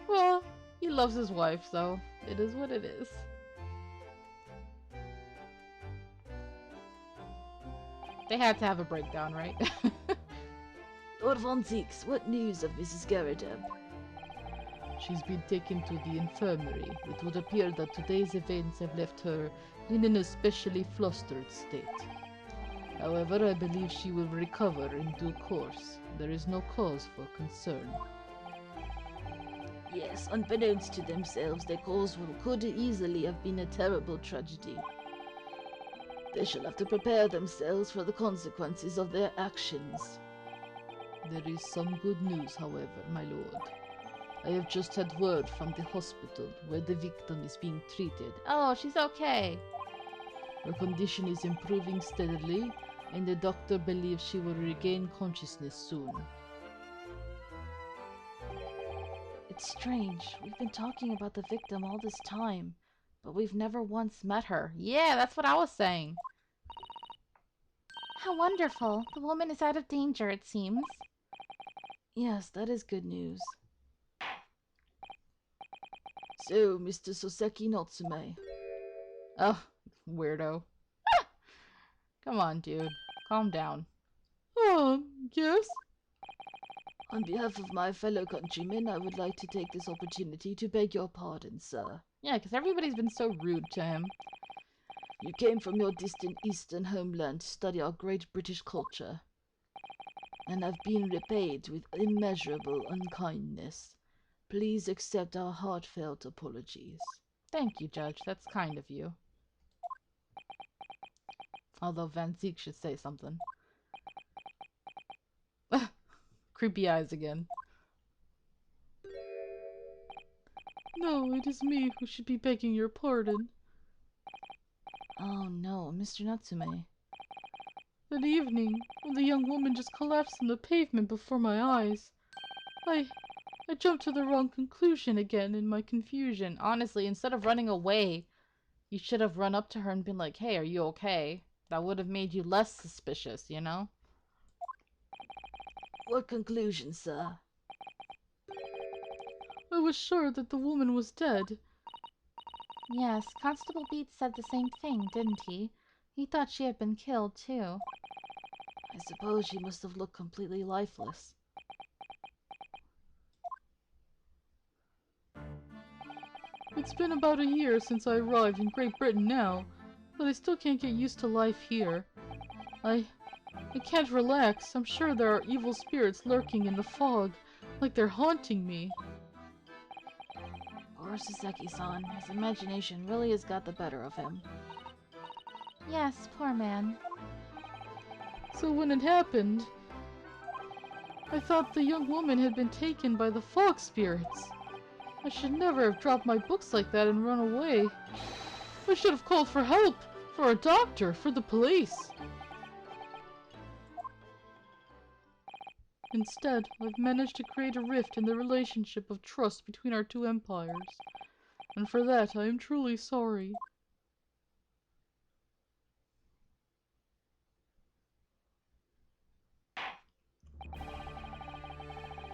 Well, he loves his wife, so it is what it is. They had to have a breakdown, right? Lord Von Zeeks, what news of Mrs. Garrideb? She's been taken to the infirmary. It would appear that today's events have left her in an especially flustered state. However, I believe she will recover in due course. There is no cause for concern. Yes, unbeknownst to themselves, their cause could easily have been a terrible tragedy. They shall have to prepare themselves for the consequences of their actions. There is some good news, however, my lord. I have just had word from the hospital where the victim is being treated. Oh, she's okay. Her condition is improving steadily, and the doctor believes she will regain consciousness soon. It's strange. We've been talking about the victim all this time, but we've never once met her. Yeah, that's what I was saying. How wonderful. The woman is out of danger, it seems. Yes, that is good news. So, Mr. Soseki Natsume. Oh, weirdo. Come on, dude. Calm down. Yes? On behalf of my fellow countrymen, I would like to take this opportunity to beg your pardon, sir. Yeah, because everybody's been so rude to him. You came from your distant eastern homeland to study our great British culture, and have been repaid with immeasurable unkindness. Please accept our heartfelt apologies. Thank you, Judge. That's kind of you. Although Van Zeke should say something. Creepy eyes again. No, it is me who should be begging your pardon. Oh no, Mr. Natsume. That evening, when the young woman just collapsed on the pavement before my eyes, I jumped to the wrong conclusion again in my confusion. Honestly, instead of running away, you should have run up to her and been like, hey, are you okay? That would have made you less suspicious, you know? What conclusion, sir? I was sure that the woman was dead. Yes, Constable Beats said the same thing, didn't he? He thought she had been killed, too. I suppose she must have looked completely lifeless. It's been about a year since I arrived in Great Britain now, but I still can't get used to life here. I can't relax. I'm sure there are evil spirits lurking in the fog, like they're haunting me. Poor Saseki-san. His imagination really has got the better of him. Yes, poor man. So when it happened, I thought the young woman had been taken by the fog spirits. I should never have dropped my books like that and run away. I should have called for help, for a doctor, for the police. Instead, I've managed to create a rift in the relationship of trust between our two empires. And for that, I am truly sorry.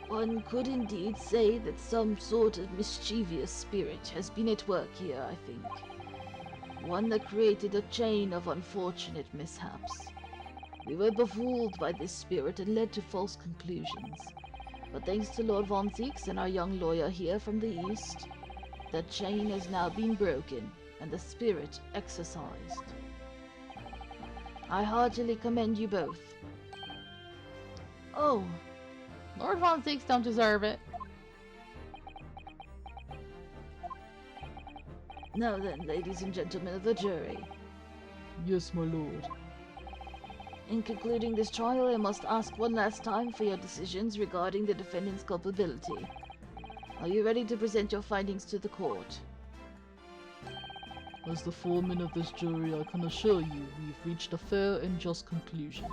One could indeed say that some sort of mischievous spirit has been at work here, I think. One that created a chain of unfortunate mishaps. We were befooled by this spirit and led to false conclusions. But thanks to Lord Von Zieks and our young lawyer here from the east, that chain has now been broken and the spirit exorcised. I heartily commend you both. Oh, Lord Von Zieks don't deserve it. Now then, ladies and gentlemen of the jury. Yes, my lord. In concluding this trial, I must ask one last time for your decisions regarding the defendant's culpability. Are you ready to present your findings to the court? As the foreman of this jury, I can assure you we've reached a fair and just conclusion.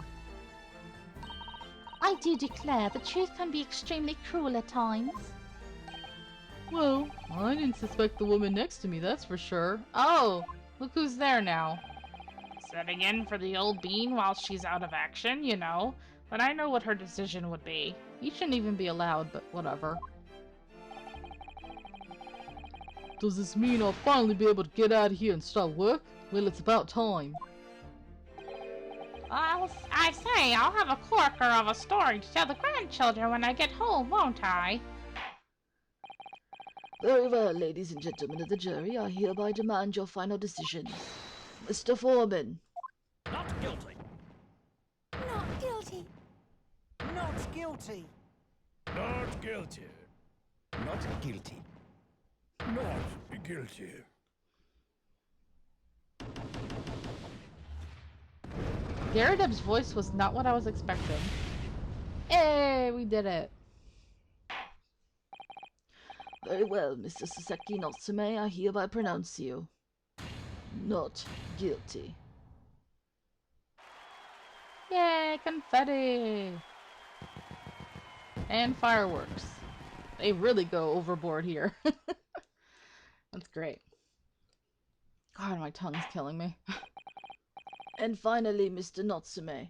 I do declare the truth can be extremely cruel at times. Well, I didn't suspect the woman next to me, that's for sure. Oh, look who's there now. Setting in for the old bean while she's out of action, you know. But I know what her decision would be. You shouldn't even be allowed, but whatever. Does this mean I'll finally be able to get out of here and start work? Well, it's about time. I say, I'll have a corker of a story to tell the grandchildren when I get home, won't I? Very well, ladies and gentlemen of the jury, I hereby demand your final decision. Mr. Foreman. Not guilty. Not guilty. Not guilty. Not guilty. Not guilty. Not guilty. Garridebs' voice was not what I was expecting. Hey, we did it. Very well, Mr. Saseki Natsume, I hereby pronounce you not guilty. Yay, confetti! And fireworks. They really go overboard here. That's great. God, my tongue's killing me. And finally, Mr. Natsume.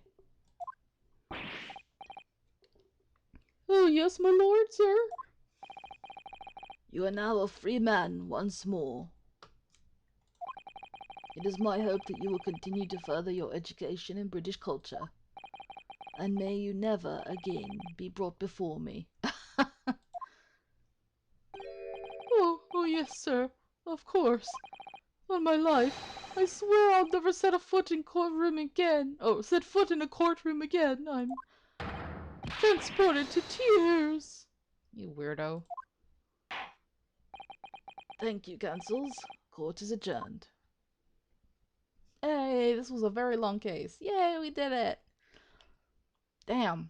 Oh, yes, my lord, sir. You are now a free man once more. It is my hope that you will continue to further your education in British culture. And may you never again be brought before me. Oh, yes, sir. Of course. On my life, I swear I'll never set a foot in courtroom again. Oh, set foot in a courtroom again. I'm transported to tears. You weirdo. Thank you, Cancels. Court is adjourned. Hey, this was a very long case. Yay, we did it. Damn.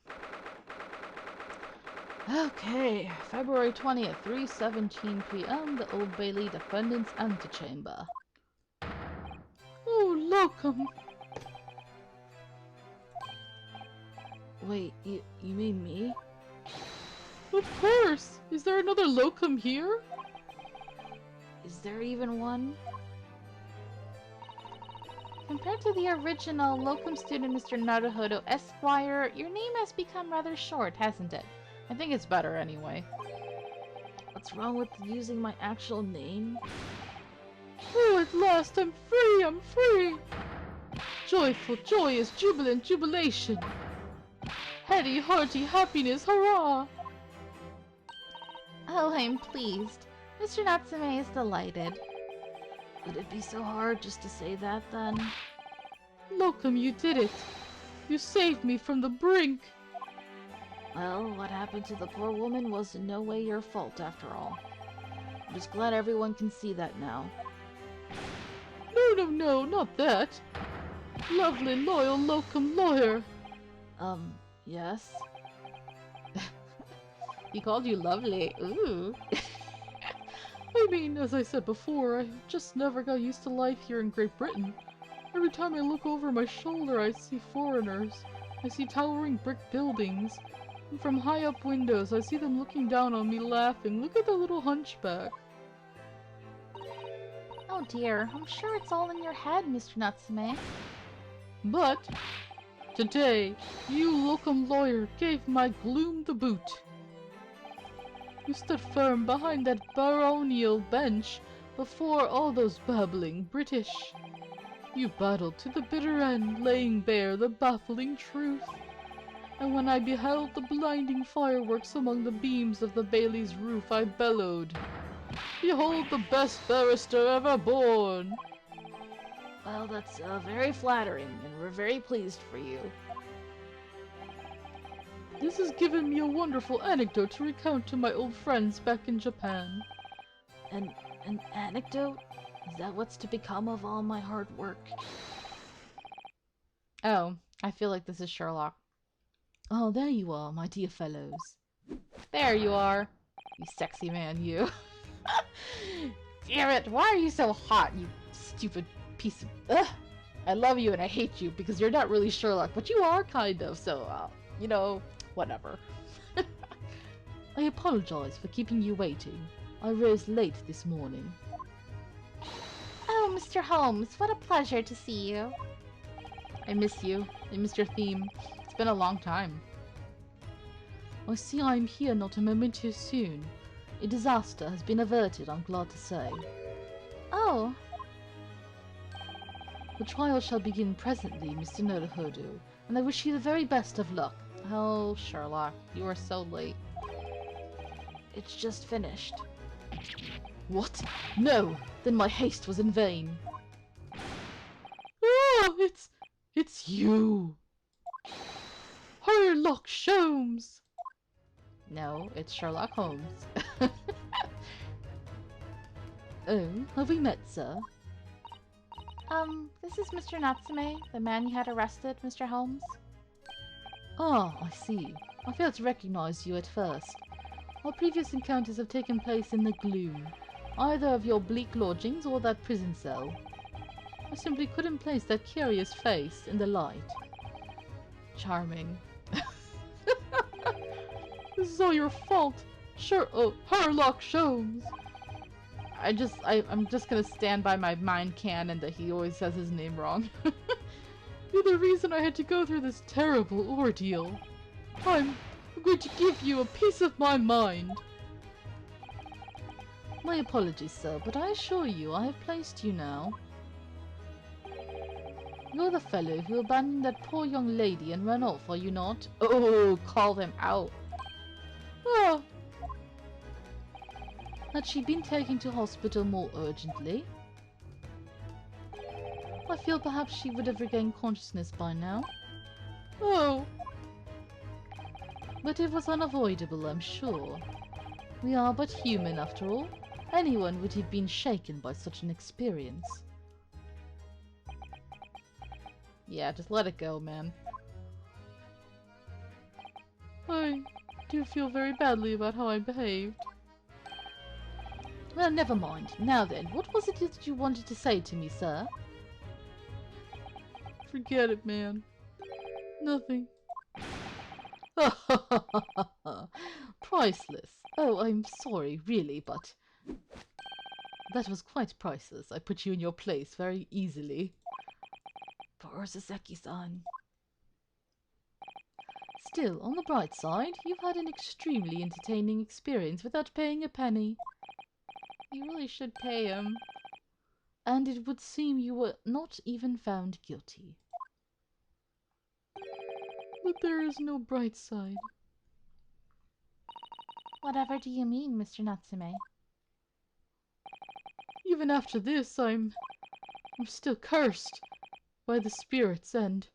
Okay, February 20th, 3:17 p.m., the Old Bailey Defendant's Antechamber. Oh, locum. Wait, you mean me? Of course! Is there another locum here? Is there even one? Compared to the original locum student Mr. Naruhodo Esquire, your name has become rather short, hasn't it? I think it's better anyway. What's wrong with using my actual name? Oh, at last I'm free, I'm free! Joyful, joyous, jubilant, jubilation! Heady, hearty, happiness, hurrah! Oh, I'm pleased. Mr. Natsume is delighted. Would it be so hard just to say that, then? Locum, you did it! You saved me from the brink! Well, what happened to the poor woman was in no way your fault, after all. I'm just glad everyone can see that now. No, not that! Lovely, loyal locum lawyer! Yes? He called you lovely. Ooh. I mean, as I said before, I just never got used to life here in Great Britain. Every time I look over my shoulder, I see foreigners. I see towering brick buildings. And from high up windows, I see them looking down on me laughing. Look at the little hunchback. Oh dear, I'm sure it's all in your head, Mr. Natsume. But today, you locum lawyer gave my gloom the boot. You stood firm behind that baronial bench before all those babbling British. You battled to the bitter end, laying bare the baffling truth. And when I beheld the blinding fireworks among the beams of the Bailey's roof, I bellowed, "Behold the best barrister ever born!" Well, that's very flattering, and we're very pleased for you. This has given me a wonderful anecdote to recount to my old friends back in Japan. An anecdote? Is that what's to become of all my hard work? Oh, I feel like this is Sherlock. Oh, there you are, my dear fellows. There you are. You sexy man, you. Damn it, why are you so hot, you stupid piece of... Ugh! I love you and I hate you because you're not really Sherlock, but you are kind of, so, you know, whatever. I apologize for keeping you waiting. I rose late this morning. Oh, Mr. Holmes, what a pleasure to see you. I miss you. I miss your theme. It's been a long time. I see I am here not a moment too soon. A disaster has been averted, I'm glad to say. Oh. The trial shall begin presently, Mr. Naruhodo, and I wish you the very best of luck. Oh, Sherlock, you are so late. It's just finished. What? No! Then my haste was in vain. Oh, it's you! Sherlock Sholmes! No, it's Sherlock Holmes. Oh, have we met, sir? This is Mr. Natsume, the man you had arrested, Mr. Holmes. Ah, I see. I failed to recognize you at first. Our previous encounters have taken place in the gloom, either of your bleak lodgings or that prison cell. I simply couldn't place that curious face in the light. Charming. This is all your fault. Herlock Sholmes. I'm just gonna stand by my mind canon that he always says his name wrong. You're the reason I had to go through this terrible ordeal. I'm going to give you a piece of my mind. My apologies, sir, but I assure you I have placed you now. You're the fellow who abandoned that poor young lady and ran off, are you not? Oh, call them out. Ah, Had she been taken to hospital more urgently? I feel perhaps she would have regained consciousness by now. oh, But it was unavoidable, I'm sure. We are but human, after all. Anyone would have been shaken by such an experience. Yeah, just let it go, man. I do feel very badly about how I behaved. Well, never mind. Now then, what was it that you wanted to say to me, sir? Forget it, man. Nothing. Priceless. Oh, I'm sorry, really, but... That was quite priceless. I put you in your place very easily. Poor Saseki-san. Still, on the bright side, you've had an extremely entertaining experience without paying a penny. You really should pay him. And it would seem you were not even found guilty. But there is no bright side. Whatever do you mean, Mr. Natsume? Even after this, I'm still cursed by the spirits and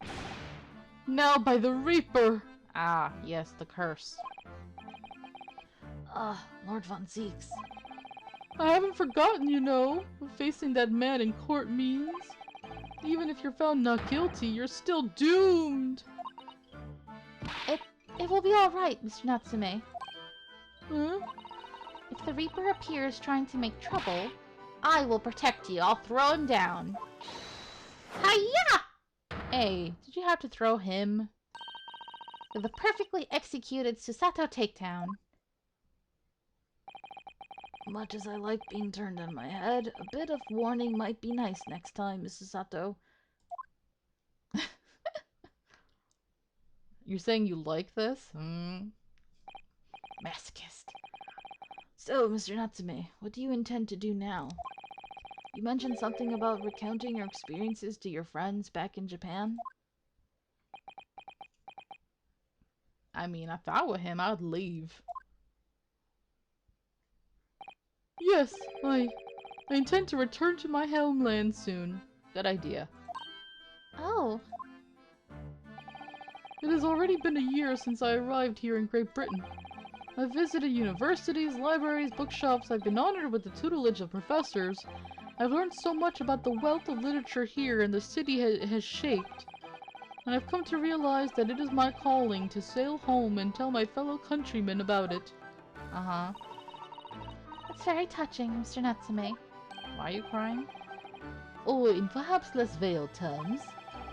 now by the Reaper. Ah, yes, the curse. Ah, Lord Von Zeeks. I haven't forgotten, you know, what facing that man in court means. Even if you're found not guilty, you're still doomed. It will be alright, Mr. Natsume. Huh? If the Reaper appears trying to make trouble, I will protect you. I'll throw him down. Hiya! Hey, did you have to throw him? With a perfectly executed Susato takedown. Much as I like being turned on my head, a bit of warning might be nice next time, Mrs. Sato. You're saying you like this? Masochist. So, Mr. Natsume, what do you intend to do now? You mentioned something about recounting your experiences to your friends back in Japan? I mean, if I were him, I'd leave. Yes, I intend to return to my homeland soon. Good idea. Oh, It has already been a year since I arrived here in Great Britain. I've visited universities, libraries, bookshops. I've been honored with the tutelage of professors. I've learned so much about the wealth of literature here and the city has shaped. And I've come to realize that it is my calling to sail home and tell my fellow countrymen about it. Uh-huh. that's very touching, Mr. Natsume. Why are you crying? Or in perhaps less veiled terms,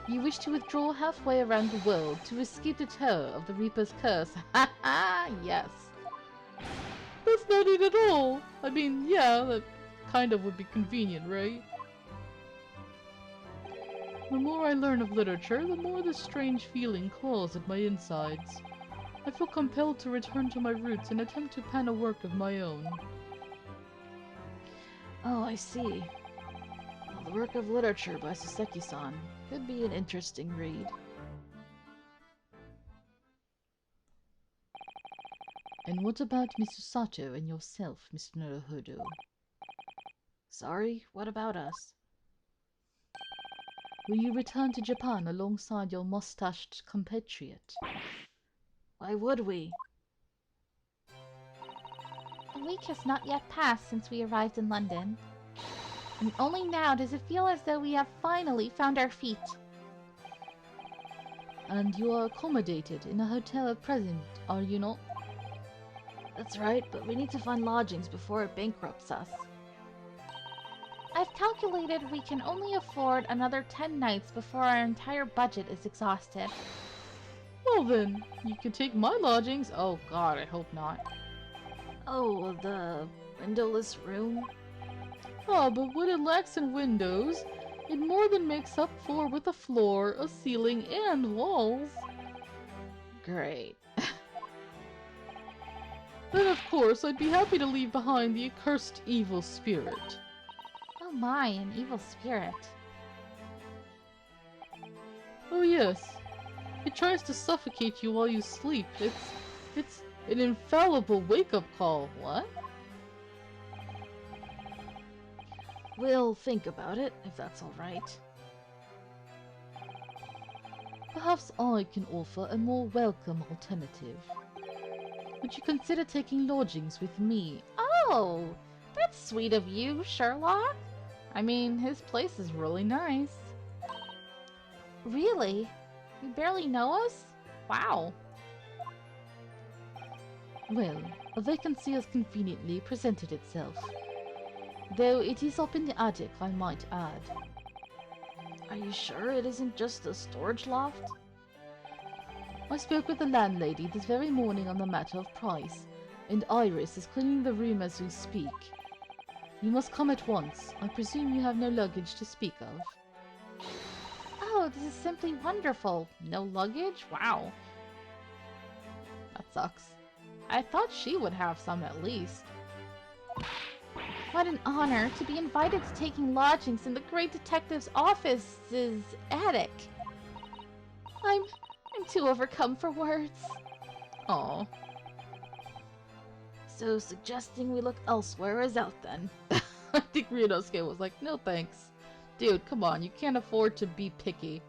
you wish to withdraw halfway around the world to escape the terror of the Reaper's curse. Ha ha! Yes. That's not it at all. I mean, yeah, that kind of would be convenient, right? The more I learn of literature, the more this strange feeling claws at my insides. I feel compelled to return to my roots and attempt to pen a work of my own. Oh, I see. Well, the work of literature by Saseki-san could be an interesting read. And what about Mr. Sato and yourself, Mr. Naruhodo? Sorry, what about us? Will you return to Japan alongside your mustached compatriot? Why would we? A week has not yet passed since we arrived in London. And only now does it feel as though we have finally found our feet. And you are accommodated in a hotel at present, are you not? That's right, but we need to find lodgings before it bankrupts us. I've calculated we can only afford another 10 nights before our entire budget is exhausted. Well then, you could take my lodgings. Oh god, I hope not. Oh, the windowless room? Ah, but what it lacks in windows, it more than makes up for with a floor, a ceiling, and walls. Great. Then of course I'd be happy to leave behind the accursed evil spirit. Oh my, an evil spirit. Oh yes, it tries to suffocate you while you sleep. It's an infallible wake-up call. What? We'll think about it, if that's alright. Perhaps I can offer a more welcome alternative. Would you consider taking lodgings with me? Oh, that's sweet of you, Sherlock. I mean, his place is really nice. Really? You barely know us? Wow. Well, a vacancy has conveniently presented itself. Though it is up in the attic, I might add. Are you sure it isn't just a storage loft? I spoke with the landlady this very morning on the matter of price, and Iris is cleaning the room as we speak. You must come at once. I presume you have no luggage to speak of. Oh, this is simply wonderful. No luggage? Wow. That sucks. I thought she would have some at least. What an honor to be invited to taking lodgings in the great detective's office's attic. I'm too overcome for words. Oh. So suggesting we look elsewhere is out then. I think Ryunosuke was like, no thanks. Dude, come on, you can't afford to be picky.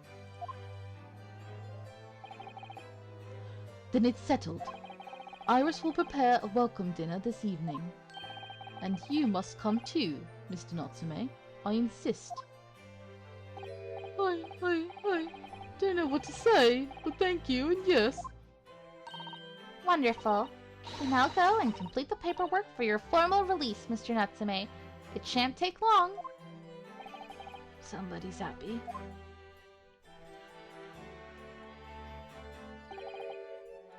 Then it's settled. Iris will prepare a welcome dinner this evening. And you must come too, Mr. Natsume. I insist. I don't know what to say, but thank you and yes. Wonderful. You now go and complete the paperwork for your formal release, Mr. Natsume. It shan't take long. Somebody's happy.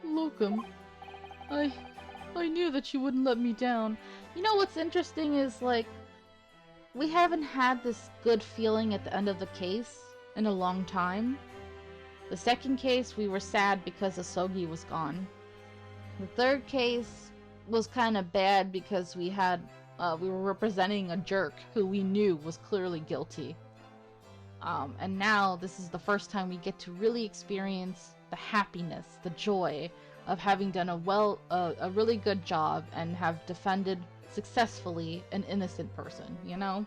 Locum, I knew that you wouldn't let me down. You know what's interesting is, like, we haven't had this good feeling at the end of the case in a long time. The second case, we were sad because Asogi was gone. The third case was kind of bad because we were representing a jerk who we knew was clearly guilty. And now this is the first time we get to really experience the happiness, the joy of having done a really good job and have defended successfully an innocent person, you know?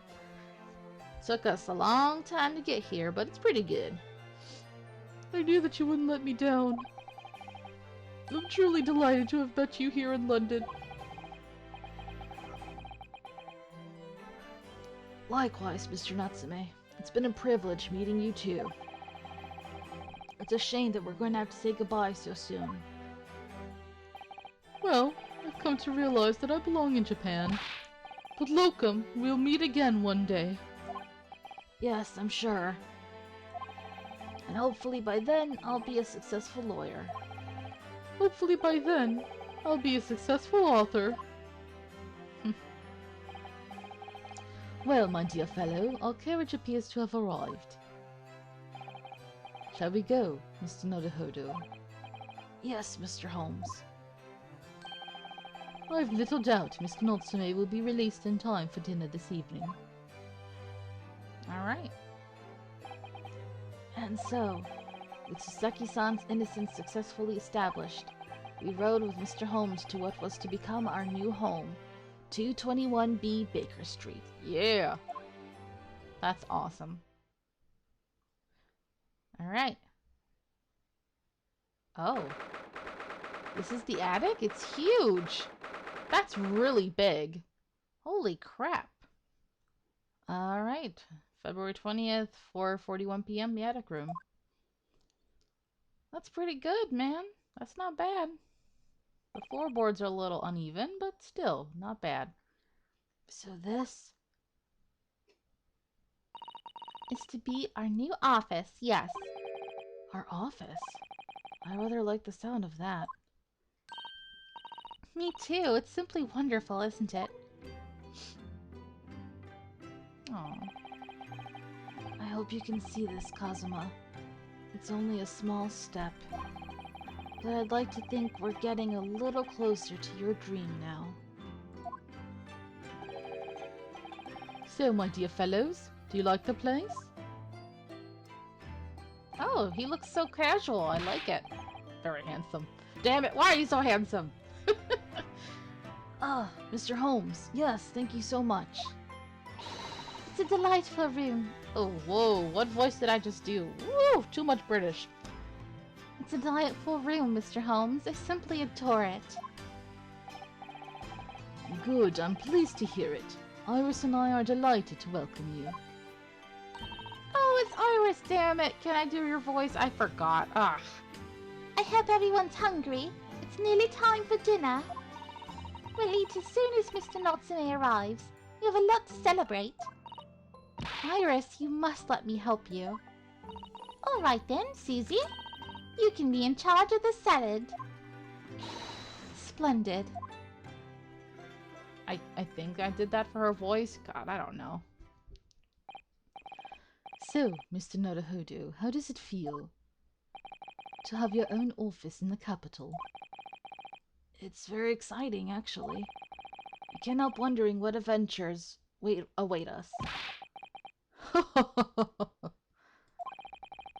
Took us a long time to get here, but it's pretty good. I knew that you wouldn't let me down. I'm truly delighted to have met you here in London. Likewise, Mr. Natsume. It's been a privilege meeting you too. It's a shame that we're going to have to say goodbye so soon. Well, I've come to realize that I belong in Japan. But Locum, we'll meet again one day. Yes, I'm sure. And hopefully by then, I'll be a successful lawyer. Hopefully by then, I'll be a successful author. Well, my dear fellow, our carriage appears to have arrived. Shall we go, Mr. Nodohodo? Yes, Mr. Holmes. I've little doubt Mr. Natsume will be released in time for dinner this evening. Alright. And so, with Saseki-san's innocence successfully established, we rode with Mr. Holmes to what was to become our new home, 221B Baker Street. Yeah. That's awesome. Alright. Oh. This is the attic? It's huge! That's really big. Holy crap. Alright. February 20th, 4:41 p.m., the attic room. That's pretty good, man. That's not bad. The floorboards are a little uneven, but still, not bad. So this Is to be our new office, yes. our office? I rather like the sound of that. Me too. It's simply wonderful, isn't it? Oh. I hope you can see this, Kazuma. It's only a small step. But I'd like to think we're getting a little closer to your dream now. So, my dear fellows, do you like the place? Oh, he looks so casual. I like it. Very handsome. Damn it, why are you so handsome? Ah, Mr. Holmes. Yes, thank you so much. It's a delightful room. Oh, whoa, what voice did I just do? Woo, too much British. It's a delightful room, Mr. Holmes. I simply adore it. Good, I'm pleased to hear it. Iris and I are delighted to welcome you. Oh, it's Iris, damn it. Can I do your voice? I forgot. Ugh. I hope everyone's hungry. It's nearly time for dinner. We'll eat as soon as Mr. Natsume arrives. We have a lot to celebrate. Iris, you must let me help you. All right then, Susie. You can be in charge of the salad. Splendid. I think I did that for her voice. God, I don't know. So, Mr. Naruhodo, how does it feel to have your own office in the capital? It's very exciting, actually. I can't help wondering what adventures await us.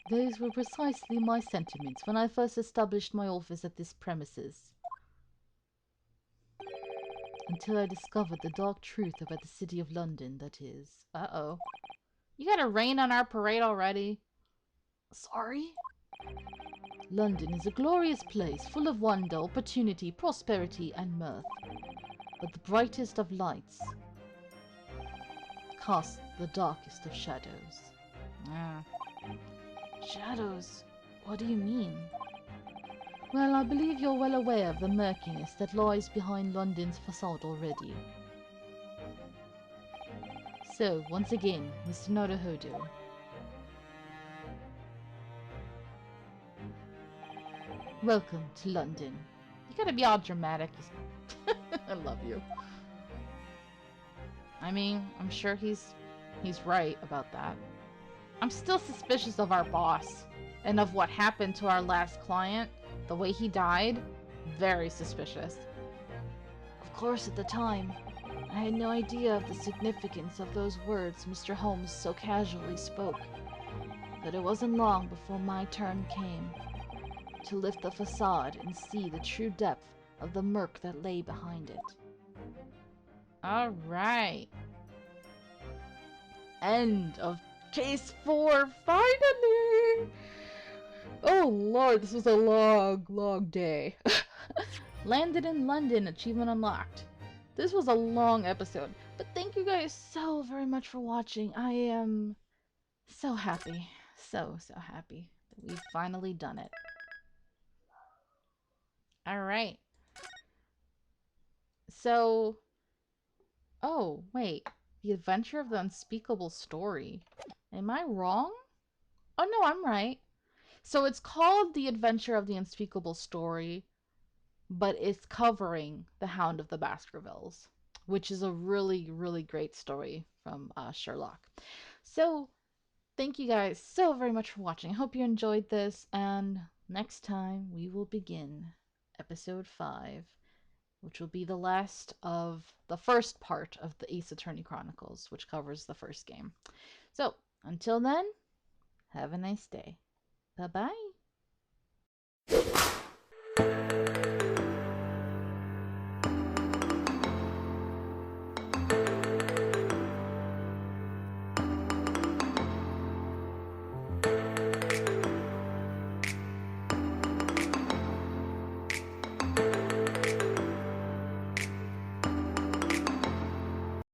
Those were precisely my sentiments when I first established my office at this premises. Until I discovered the dark truth about the city of London, that is. Uh-oh. You gotta rain on our parade already? Sorry? London is a glorious place, full of wonder, opportunity, prosperity, and mirth. But the brightest of lights casts the darkest of shadows. Yeah. Shadows? What do you mean? Well, I believe you're well aware of the murkiness that lies behind London's facade already. So, once again, Mr. Naruhodo. Welcome to London. You gotta be all dramatic. I love you. I mean, I'm sure he's right about that. I'm still suspicious of our boss and of what happened to our last client. The way he died, very suspicious. Of course, at the time, I had no idea of the significance of those words Mr. Holmes so casually spoke. But it wasn't long before my turn came to lift the facade and see the true depth of the murk that lay behind it. All right. End of case 4, finally! Oh lord, this was a long day. Landed in London, achievement unlocked. This was a long episode, but thank you guys so very much for watching. I am so happy. So happy that we've finally done it. Alright. So... Oh, wait. The Adventure of the Unspeakable Story. Am I wrong? Oh no, I'm right. So it's called The Adventure of the Unspeakable Story, but it's covering The Hound of the Baskervilles, which is a really, really great story from Sherlock. So thank you guys so very much for watching. I hope you enjoyed this, and next time we will begin episode 5, which will be the last of the first part of the Ace Attorney Chronicles, which covers the first game. So until then, have a nice day. Bye-bye.